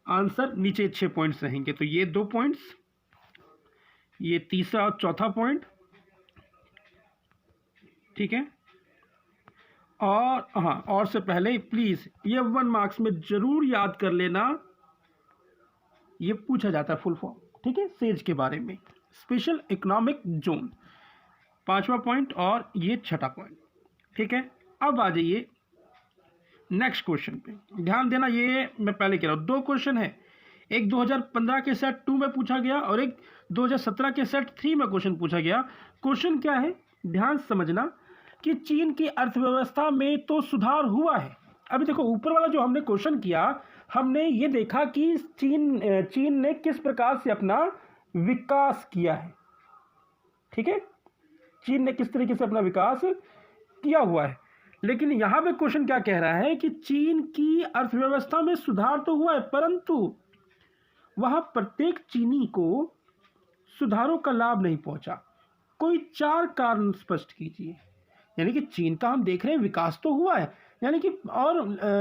आंसर नीचे 6 पॉइंट्स रहेंगे। तो ये 2 पॉइंट्स, ये तीसरा और चौथा पॉइंट। ठीक है, और हाँ, और से पहले प्लीज ये 1 मार्क्स में जरूर याद कर लेना, ये पूछा जाता है फुल फॉर्म। ठीक है, सेज के बारे में, स्पेशल इकोनॉमिक जोन, 5वां पॉइंट और ये 6ठा पॉइंट। ठीक है, अब आ जाइए नेक्स्ट क्वेश्चन पे, ध्यान देना। ये मैं पहले कह रहा हूँ, 2 क्वेश्चन है, एक 2015 के सेट 2 में पूछा गया और एक 2017 के सेट 3 में क्वेश्चन पूछा गया। क्वेश्चन क्या है, ध्यान समझना कि चीन की अर्थव्यवस्था में तो सुधार हुआ है। अभी देखो, ऊपर वाला जो हमने क्वेश्चन किया, हमने ये देखा कि चीन ने किस प्रकार से अपना विकास किया है। ठीक है, चीन ने किस तरीके से अपना विकास किया हुआ है। लेकिन यहां पे क्वेश्चन क्या कह रहा है कि चीन की अर्थव्यवस्था में सुधार तो हुआ है, परंतु वहां प्रत्येक चीनी को सुधारों का लाभ नहीं पहुंचा। कोई 4 कारण स्पष्ट कीजिए। यानी कि चीन का हम देख रहे हैं विकास तो हुआ है, यानी कि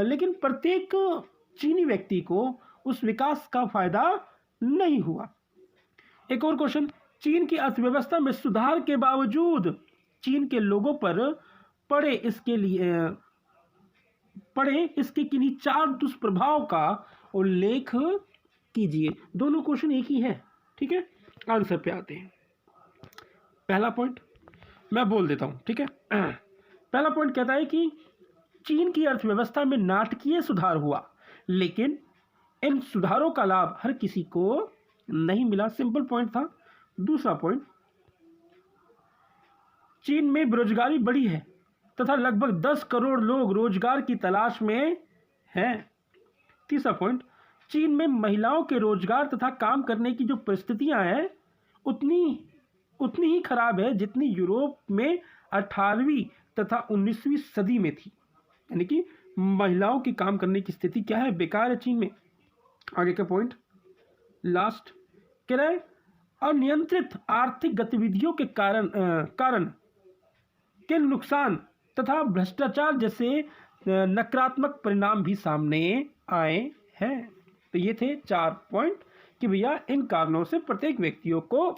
लेकिन प्रत्येक चीनी व्यक्ति को उस विकास का फायदा नहीं हुआ। एक और क्वेश्चन, चीन की अर्थव्यवस्था में सुधार के बावजूद चीन के लोगों पर पड़े इसके किन्हीं 4 दुष्प्रभाव का उल्लेख कीजिए। दोनों क्वेश्चन एक ही है। ठीक है, आंसर पे आते हैं। पहला पॉइंट मैं बोल देता हूं। ठीक है, पहला पॉइंट कहता है कि चीन की अर्थव्यवस्था में नाटकीय सुधार हुआ, लेकिन इन सुधारों का लाभ हर किसी को नहीं मिला। सिंपल पॉइंट था। दूसरा पॉइंट, चीन में बेरोजगारी बढ़ी है तथा लगभग 10 करोड़ लोग रोजगार की तलाश में हैं। तीसरा पॉइंट, चीन में महिलाओं के रोजगार तथा काम करने की जो परिस्थितियां हैं उतनी ही खराब है जितनी यूरोप में 18वीं तथा 19वीं सदी में थी। यानी कि महिलाओं की काम करने की स्थिति क्या है, बेकार है चीन में। आगे का पॉइंट लास्ट कह रहा है, अनियंत्रित आर्थिक गतिविधियों के कारण के नुकसान तथा भ्रष्टाचार जैसे नकारात्मक परिणाम भी सामने आए हैं। तो ये थे 4 पॉइंट कि भैया इन कारणों से प्रत्येक व्यक्तियों को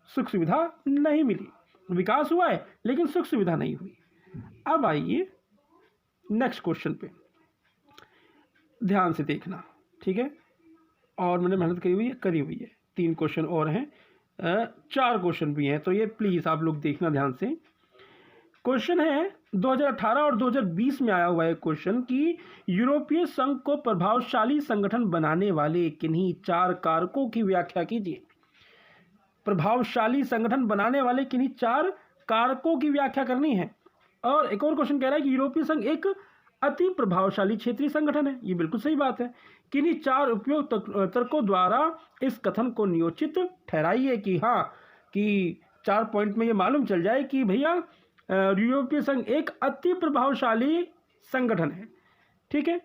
सुख सुविधा नहीं मिली, विकास हुआ है लेकिन सुख सुविधा नहीं हुई। अब आइए नेक्स्ट क्वेश्चन पे, ध्यान से देखना, ठीक है। और मैंने मेहनत करी हुई है 3 क्वेश्चन और हैं, 4 क्वेश्चन भी हैं, तो ये प्लीज़ आप लोग देखना ध्यान से। क्वेश्चन है 2018 और 2020 में आया हुआ है क्वेश्चन कि यूरोपीय संघ को प्रभावशाली संगठन बनाने वाले किन्हीं 4 कारकों की व्याख्या कीजिए। प्रभावशाली संगठन बनाने वाले किन्हीं 4 कारकों की व्याख्या करनी है। और एक और क्वेश्चन कह रहा है कि यूरोपीय संघ एक अति प्रभावशाली क्षेत्रीय संगठन है। ये बिल्कुल सही बात है। किन्हीं 4 उपयुक्त तर्कों द्वारा इस कथन को नियोजित ठहराइए कि हाँ, कि 4 पॉइंट में ये मालूम चल जाए कि भैया यूरोपीय संघ एक अति प्रभावशाली संगठन है, ठीक है।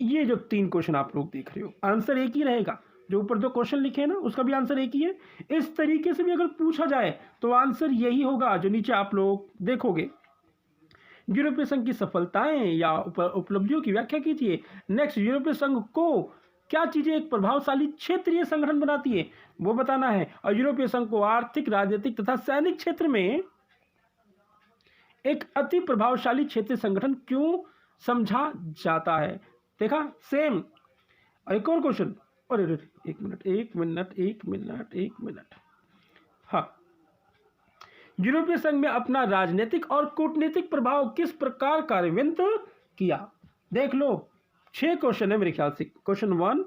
ये जो 3 क्वेश्चन आप लोग देख रहे हो, आंसर एक ही रहेगा। जो ऊपर 2 क्वेश्चन लिखे हैं ना, उसका भी आंसर एक ही है। इस तरीके से भी अगर पूछा जाए तो आंसर यही होगा जो नीचे आप लोग देखोगे। यूरोपीय संघ की सफलताएं या उपलब्धियों की व्याख्या कीजिए। नेक्स्ट, यूरोपीय संघ को क्या चीजें एक प्रभावशाली क्षेत्रीय संगठन बनाती है वो बताना है। और यूरोपीय संघ को आर्थिक, राजनीतिक तथा सैनिक क्षेत्र में एक अति प्रभावशाली क्षेत्रीय संगठन क्यों समझा जाता है। देखा, सेम। एक और क्वेश्चन, अरे एक मिनट, हाँ, यूरोपीय संघ में अपना राजनीतिक और कूटनीतिक प्रभाव किस प्रकार कार्यान्वित किया। देख लो, 6 क्वेश्चन है मेरे ख्याल से, क्वेश्चन 1,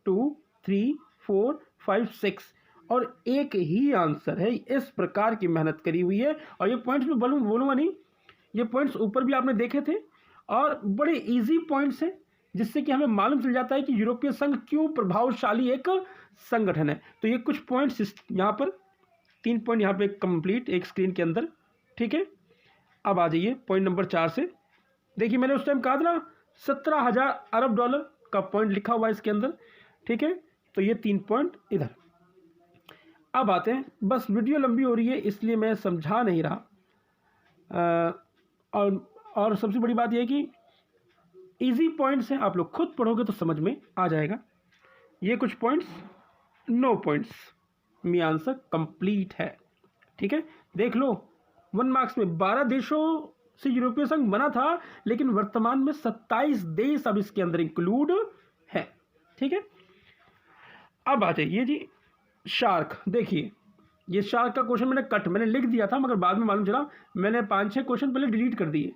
2, 3, 4, 5, 6 और एक ही आंसर है। इस प्रकार की मेहनत करी हुई है। और ये पॉइंट्स में बोलूँगा नहीं, ये पॉइंट्स ऊपर भी आपने देखे थे और बड़े इजी पॉइंट्स हैं, जिससे कि हमें मालूम चल जाता है कि यूरोपीय संघ क्यों प्रभावशाली एक संगठन है। तो ये कुछ पॉइंट्स यहाँ पर, 3 पॉइंट यहाँ पे कंप्लीट एक स्क्रीन के अंदर, ठीक है। अब आ जाइए पॉइंट नंबर 4 से। देखिए, मैंने उस टाइम कहा था ना 17,000 अरब डॉलर का पॉइंट लिखा हुआ है इसके अंदर, ठीक है। तो ये 3 पॉइंट इधर। अब आते हैं, बस वीडियो लंबी हो रही है इसलिए मैं समझा नहीं रहा। और सबसे बड़ी बात यह है कि इजी पॉइंट्स हैं, आप लोग खुद पढ़ोगे तो समझ में आ जाएगा। ये कुछ पॉइंट्स, 9 पॉइंट्स में आंसर कंप्लीट है, ठीक है। देख लो, 1 मार्क्स में 12 देशों से यूरोपीय संघ बना था, लेकिन वर्तमान में 27 देश अब इसके अंदर इंक्लूड है, ठीक है। अब आ जाइए जी, शार्क। देखिए, ये शार्क का क्वेश्चन मैंने लिख दिया था, मगर बाद में मालूम चला मैंने 5-6 क्वेश्चन पहले डिलीट कर दिए,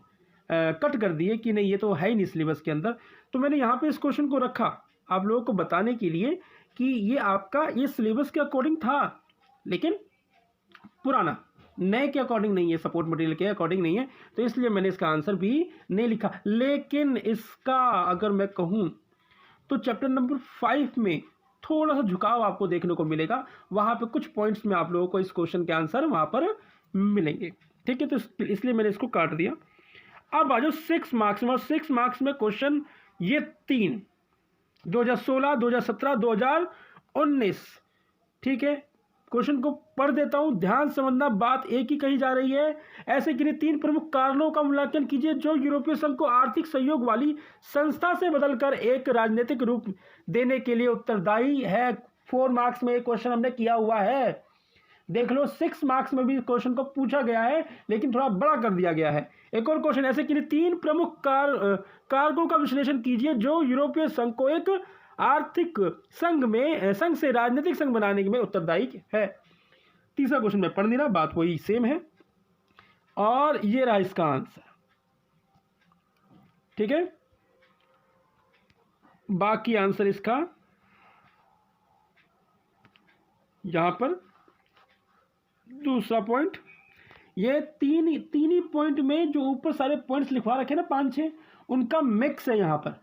कट कर दिए कि नहीं ये तो है ही नहीं सिलेबस के अंदर। तो मैंने यहाँ पे इस क्वेश्चन को रखा आप लोगों को बताने के लिए कि ये आपका ये सिलेबस के अकॉर्डिंग था, लेकिन पुराना, नए के अकॉर्डिंग नहीं है, सपोर्ट मटेरियल के अकॉर्डिंग नहीं है। तो इसलिए मैंने इसका आंसर भी नहीं लिखा। लेकिन इसका अगर मैं कहूँ तो चैप्टर नंबर 5 में थोड़ा सा झुकाव आपको देखने को मिलेगा। वहाँ पे कुछ पॉइंट्स में आप लोगों को इस क्वेश्चन के आंसर वहाँ पर मिलेंगे, ठीक है। तो इसलिए मैंने इसको काट दिया। अब आ जाओ 6 मार्क्स में, और 6 मार्क्स में क्वेश्चन ये 3, 2016, 2017, 2019, ठीक है। क्वेश्चन को पढ़ देता हूं, ध्यान समझना, बात एक ही कही जा रही है। ऐसे किन्हीं 3 प्रमुख कारणों का मूल्यांकन कीजिए जो यूरोपीय संघ को आर्थिक सहयोग वाली संस्था से बदलकर एक राजनीतिक रूप देने के लिए उत्तरदायी है। 4 मार्क्स में एक क्वेश्चन हमने किया हुआ है। देख लो, 6 मार्क्स में भी क्वेश्चन को पूछा गया है, लेकिन थोड़ा बड़ा कर दिया गया है। एक और क्वेश्चन, ऐसे किन्हीं 3 प्रमुख कारकों का विश्लेषण कीजिए जो यूरोपीय संघ को एक आर्थिक संघ से राजनीतिक संघ बनाने में उत्तरदायी है। तीसरा क्वेश्चन में पढ़ नहीं रहा, बात वही सेम है। और ये रहा इसका आंसर, ठीक है। बाकी आंसर इसका यहां पर दूसरा पॉइंट, ये तीन ही पॉइंट में जो ऊपर सारे पॉइंट्स लिखवा रखे ना 5-6, उनका मिक्स है। यहाँ पर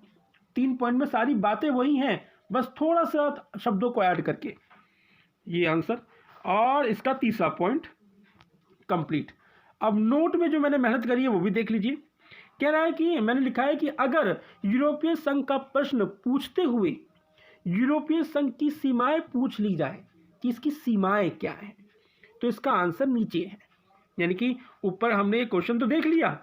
3 पॉइंट में सारी बातें वही हैं, बस थोड़ा सा शब्दों को ऐड करके, ये आंसर। और इसका तीसरा पॉइंट कंप्लीट। अब नोट में जो मैंने मेहनत करी है वो भी देख लीजिए। कह रहा है कि मैंने लिखा है कि अगर यूरोपीय संघ का प्रश्न पूछते हुए यूरोपीय संघ की सीमाएं पूछ ली जाए, कि इसकी सीमाएं क्या हैं। तो इसका आंसर नीचे है, यानी कि ऊपर हमने क्वेश्चन तो देख लिया,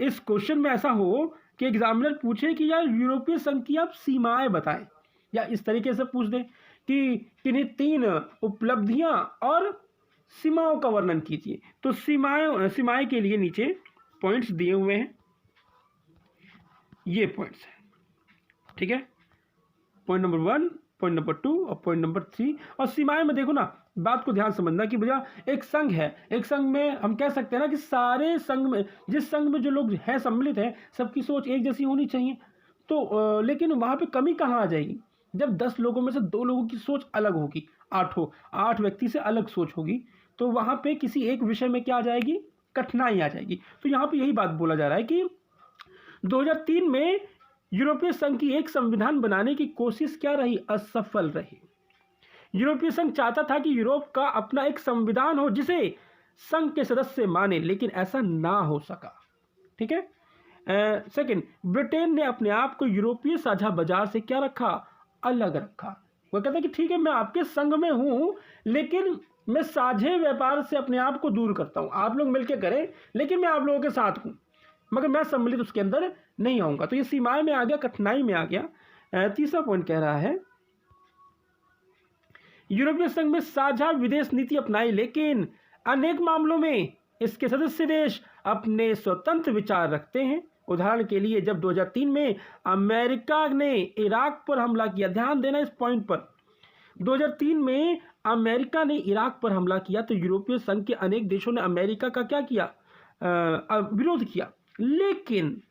इस क्वेश्चन में ऐसा हो कि एग्जामिनर पूछे कि यार यूरोपीय संघ की आप सीमाएं बताएं, या इस तरीके से पूछ दे कि किन्हीं 3 उपलब्धियां और सीमाओं का वर्णन कीजिए। तो सीमाएं के लिए नीचे पॉइंट्स दिए हुए हैं, ये पॉइंट्स हैं, ठीक है। पॉइंट नंबर 1, पॉइंट नंबर 2 और पॉइंट नंबर 3। और सीमाएं में देखो ना, बात को ध्यान समझना कि भैया एक संघ है, एक संघ में हम कह सकते हैं ना कि सारे संघ में, जिस संघ में जो लोग हैं सम्मिलित हैं, सबकी सोच एक जैसी होनी चाहिए। तो लेकिन वहां पे कमी कहाँ आ जाएगी, जब 10 लोगों में से 2 लोगों की सोच अलग होगी, 8 व्यक्ति से अलग सोच होगी, तो वहां पे किसी एक विषय में क्या आ जाएगी, कठिनाई आ जाएगी। तो यहाँ पे यही बात बोला जा रहा है कि 2003 में यूरोपीय संघ की एक संविधान बनाने की कोशिश क्या रही, असफल रही। यूरोपीय संघ चाहता था कि यूरोप का अपना एक संविधान हो जिसे संघ के सदस्य माने, लेकिन ऐसा ना हो सका, ठीक है। सेकंड, ब्रिटेन ने अपने आप को यूरोपीय साझा बाजार से क्या रखा, अलग रखा। वो कहता है कि ठीक है मैं आपके संघ में हूं, लेकिन मैं साझे व्यापार से अपने आप को दूर करता हूं, आप लोग मिलकर करें लेकिन मैं आप लोगों के साथ हूं, मगर मैं सम्मिलित उसके अंदर नहीं आऊंगा। तो ये सीमाएं में आ गया, कठिनाई में आ गया। तीसरा पॉइंट कह रहा है यूरोपीय संघ में साझा विदेश नीति अपनाई, लेकिन अनेक मामलों में इसके सदस्य देश अपने स्वतंत्र विचार रखते हैं। उदाहरण के लिए जब 2003 में अमेरिका ने इराक पर हमला किया, ध्यान देना इस पॉइंट पर, 2003 में अमेरिका ने इराक पर हमला किया तो यूरोपीय संघ के अनेक देशों ने अमेरिका का क्या किया, विरोध किया, लेकिन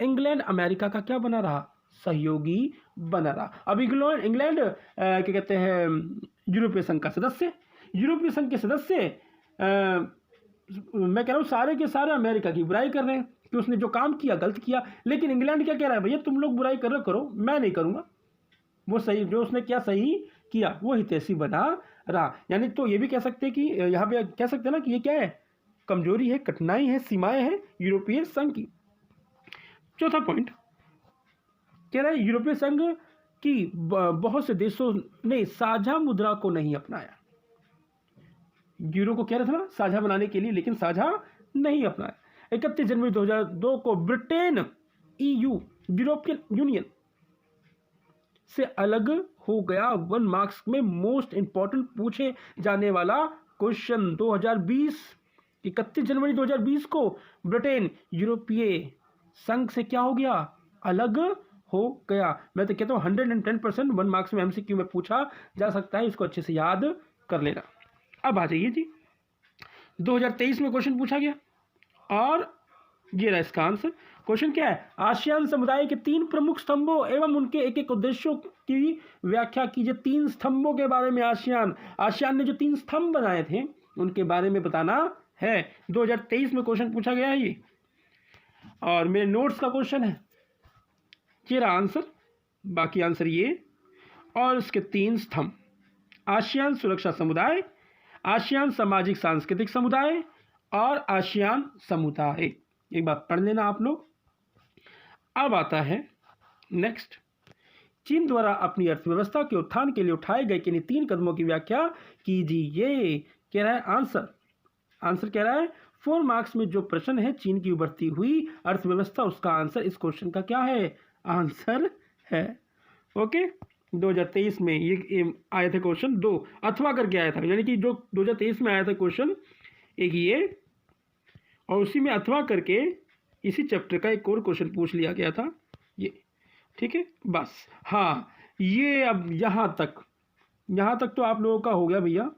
इंग्लैंड अमेरिका का क्या बना रहा, सहयोगी बना रहा। अब इंग्लैंड क्या कहते हैं, यूरोपीय संघ का सदस्य, यूरोपीय संघ के सदस्य मैं कह रहा हूँ सारे के सारे अमेरिका की बुराई कर रहे हैं कि उसने जो काम किया गलत किया, लेकिन इंग्लैंड क्या कह रहा है, भैया तुम लोग बुराई कर रहे करो, मैं नहीं करूंगा, वो सही, जो उसने क्या सही किया वो हितैषी बना रहा। यानी तो ये भी कह सकते हैं कि यहाँ पे कह सकते हैं ना कि ये क्या है, कमजोरी है, कठिनाई है, सीमाएं हैं यूरोपीय संघ की। चौथा पॉइंट कह रहा है यूरोपीय संघ की बहुत से देशों ने साझा मुद्रा को नहीं अपनाया। यूरो को कह रहा था ना साझा बनाने के लिए, लेकिन साझा नहीं अपनाया। 31 जनवरी 2002 को ब्रिटेन EU यूरोपियन यूनियन से अलग हो गया। 1 मार्क्स में मोस्ट इंपॉर्टेंट पूछे जाने वाला क्वेश्चन 2020, 31 जनवरी 2020 को ब्रिटेन यूरोपीय संघ से क्या हो गया, अलग हो गया। मैं तो कहता हूँ 110% 1 मार्क्स में MCQ में पूछा जा सकता है, इसको अच्छे से याद कर लेना। अब आ जाइए जी, 2023 में क्वेश्चन पूछा गया और ये रहा इसका आंसर। क्वेश्चन क्या है, आसियान समुदाय के 3 प्रमुख स्तंभों एवं उनके एक एक उद्देश्यों की व्याख्या कीजिए। 3 स्तंभों के बारे में आसियान ने जो 3 स्तंभ बनाए थे उनके बारे में बताना है। 2023 में क्वेश्चन पूछा गया है ये, और मेरे नोट्स का क्वेश्चन है, ये रहा आंसर, बाकी आंसर ये, और इसके 3 स्तंभ, आसियान सुरक्षा समुदाय, आसियान सामाजिक सांस्कृतिक समुदाय और आसियान समुदाय। एक बार पढ़ लेना आप लोग। अब आता है नेक्स्ट, चीन द्वारा अपनी अर्थव्यवस्था के उत्थान के लिए उठाए गए किन्हीं 3 कदमों की व्याख्या कीजिए। कह रहा है आंसर कह रहा है 4 मार्क्स में जो प्रश्न है चीन की उभरती हुई अर्थव्यवस्था, उसका आंसर इस क्वेश्चन का क्या है, आंसर है। ओके, 2023 में ये आए थे क्वेश्चन, 2 अथवा करके आया था, यानी कि जो 2023 में आया था क्वेश्चन एक ये, और उसी में अथवा करके इसी चैप्टर का एक और क्वेश्चन पूछ लिया गया था ये, ठीक है बस। हाँ, ये अब यहाँ तक तो आप लोगों का हो गया भैया।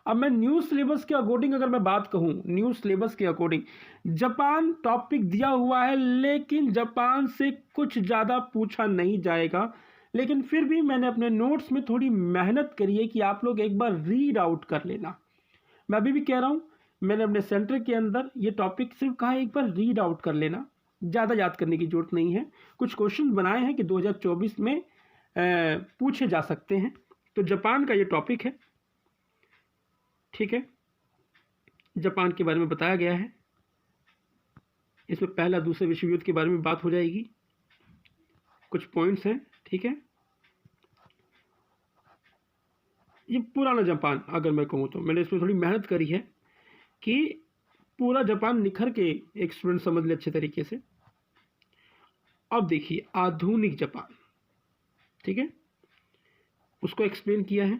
अब मैं न्यू सिलेबस के अकॉर्डिंग अगर मैं बात कहूँ, न्यू सिलेबस के अकॉर्डिंग जापान टॉपिक दिया हुआ है, लेकिन जापान से कुछ ज़्यादा पूछा नहीं जाएगा, लेकिन फिर भी मैंने अपने नोट्स में थोड़ी मेहनत करी है कि आप लोग एक बार रीड आउट कर लेना। मैं अभी भी कह रहा हूँ, मैंने अपने सेंटर के अंदर ये टॉपिक सिर्फ कहा एक बार रीड आउट कर लेना, ज़्यादा याद करने की जरूरत नहीं है। कुछ क्वेश्चन बनाए हैं कि 2024 में पूछे जा सकते हैं, तो जापान का ये टॉपिक है, ठीक है। जापान के बारे में बताया गया है, इसमें पहला दूसरे विश्व युद्ध के बारे में बात हो जाएगी, कुछ पॉइंट्स हैं, ठीक है। ये पुराना जापान अगर मैं कहूँ तो मैंने इसमें थोड़ी मेहनत करी है कि पूरा जापान निखर के एक स्टूडेंट समझ ले अच्छे तरीके से। अब देखिए आधुनिक जापान, ठीक है, उसको एक्सप्लेन किया है,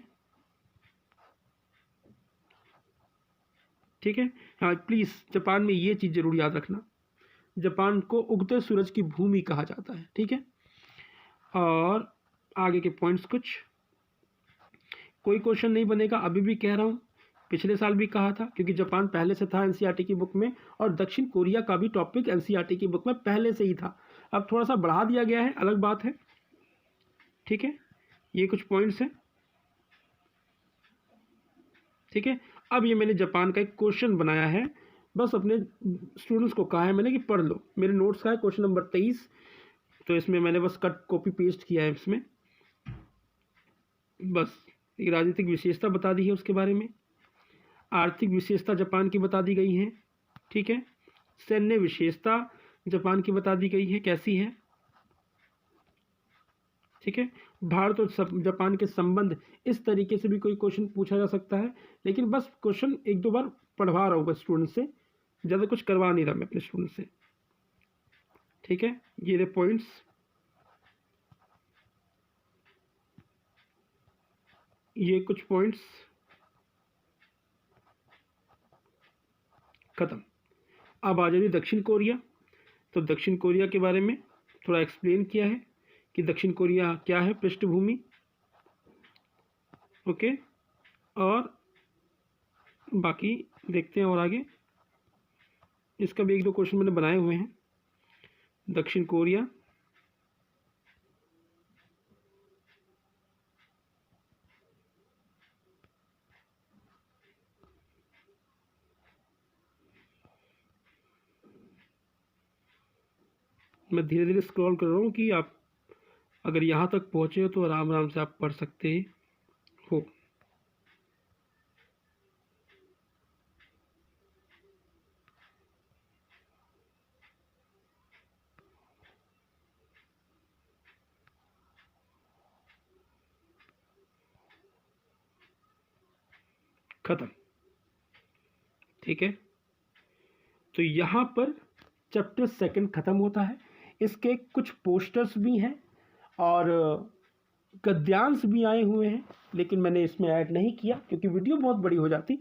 ठीक है। हाँ प्लीज़ जापान में ये चीज़ जरूर याद रखना, जापान को उगते सूरज की भूमि कहा जाता है, ठीक है। और आगे के पॉइंट्स कुछ, कोई क्वेश्चन नहीं बनेगा अभी भी कह रहा हूँ, पिछले साल भी कहा था क्योंकि जापान पहले से था एनसीईआरटी की बुक में, और दक्षिण कोरिया का भी टॉपिक एनसीईआरटी की बुक में पहले से ही था, अब थोड़ा सा बढ़ा दिया गया है, अलग बात है, ठीक है। ये कुछ पॉइंट्स हैं, ठीक है। अब ये मैंने जापान का एक क्वेश्चन बनाया है, बस अपने स्टूडेंट्स को कहा है मैंने कि पढ़ लो, मेरे नोट्स का है क्वेश्चन नंबर 23, तो इसमें मैंने बस कट कॉपी पेस्ट किया है, इसमें बस एक राजनीतिक विशेषता बता दी है उसके बारे में, आर्थिक विशेषता जापान की बता दी गई है, ठीक है। सैन्य विशेषता जापान की बता दी गई है कैसी है, ठीक है। भारत और जापान के संबंध, इस तरीके से भी कोई क्वेश्चन पूछा जा सकता है, लेकिन बस क्वेश्चन एक दो बार पढ़वा रहा हूँ स्टूडेंट से, ज़्यादा कुछ करवा नहीं रहा मैं अपने स्टूडेंट से, ठीक है। ये रहे पॉइंट्स, ये कुछ पॉइंट्स खत्म। अब आ जाइए दक्षिण कोरिया, तो दक्षिण कोरिया के बारे में थोड़ा एक्सप्लेन किया है कि दक्षिण कोरिया क्या है, पृष्ठभूमि, ओके। और बाकी देखते हैं और आगे, इसका भी एक दो क्वेश्चन मैंने बनाए हुए हैं। दक्षिण कोरिया, मैं धीरे धीरे स्क्रॉल कर रहा हूँ कि आप अगर यहाँ तक पहुँचे हो तो आराम आराम से आप पढ़ सकते हो। खत्म, ठीक है। तो यहाँ पर चैप्टर 2 खत्म होता है, इसके कुछ पोस्टर्स भी हैं और गद्यांश भी आए हुए हैं, लेकिन मैंने इसमें ऐड नहीं किया क्योंकि वीडियो बहुत बड़ी हो जाती,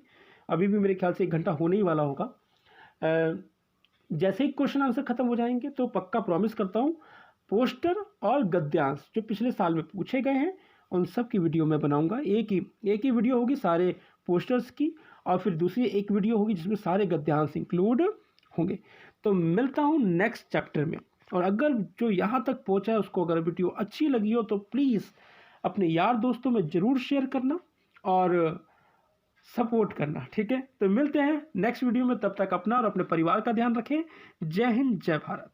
अभी भी मेरे ख्याल से 1 घंटा होने ही वाला होगा। जैसे ही क्वेश्चन आंसर खत्म हो जाएंगे तो पक्का प्रॉमिस करता हूँ पोस्टर और गद्यांश जो पिछले साल में पूछे गए हैं उन सब की वीडियो मैं बनाऊंगा। एक ही वीडियो होगी सारे पोस्टर्स की, और फिर दूसरी एक वीडियो होगी जिसमें सारे गद्यांश इंक्लूड होंगे। तो मिलता हूँ नेक्स्ट चैप्टर में, और अगर जो यहाँ तक पहुँचा है उसको अगर वीडियो अच्छी लगी हो तो प्लीज़ अपने यार दोस्तों में ज़रूर शेयर करना और सपोर्ट करना, ठीक है। तो मिलते हैं नेक्स्ट वीडियो में, तब तक अपना और अपने परिवार का ध्यान रखें। जय हिंद, जय भारत।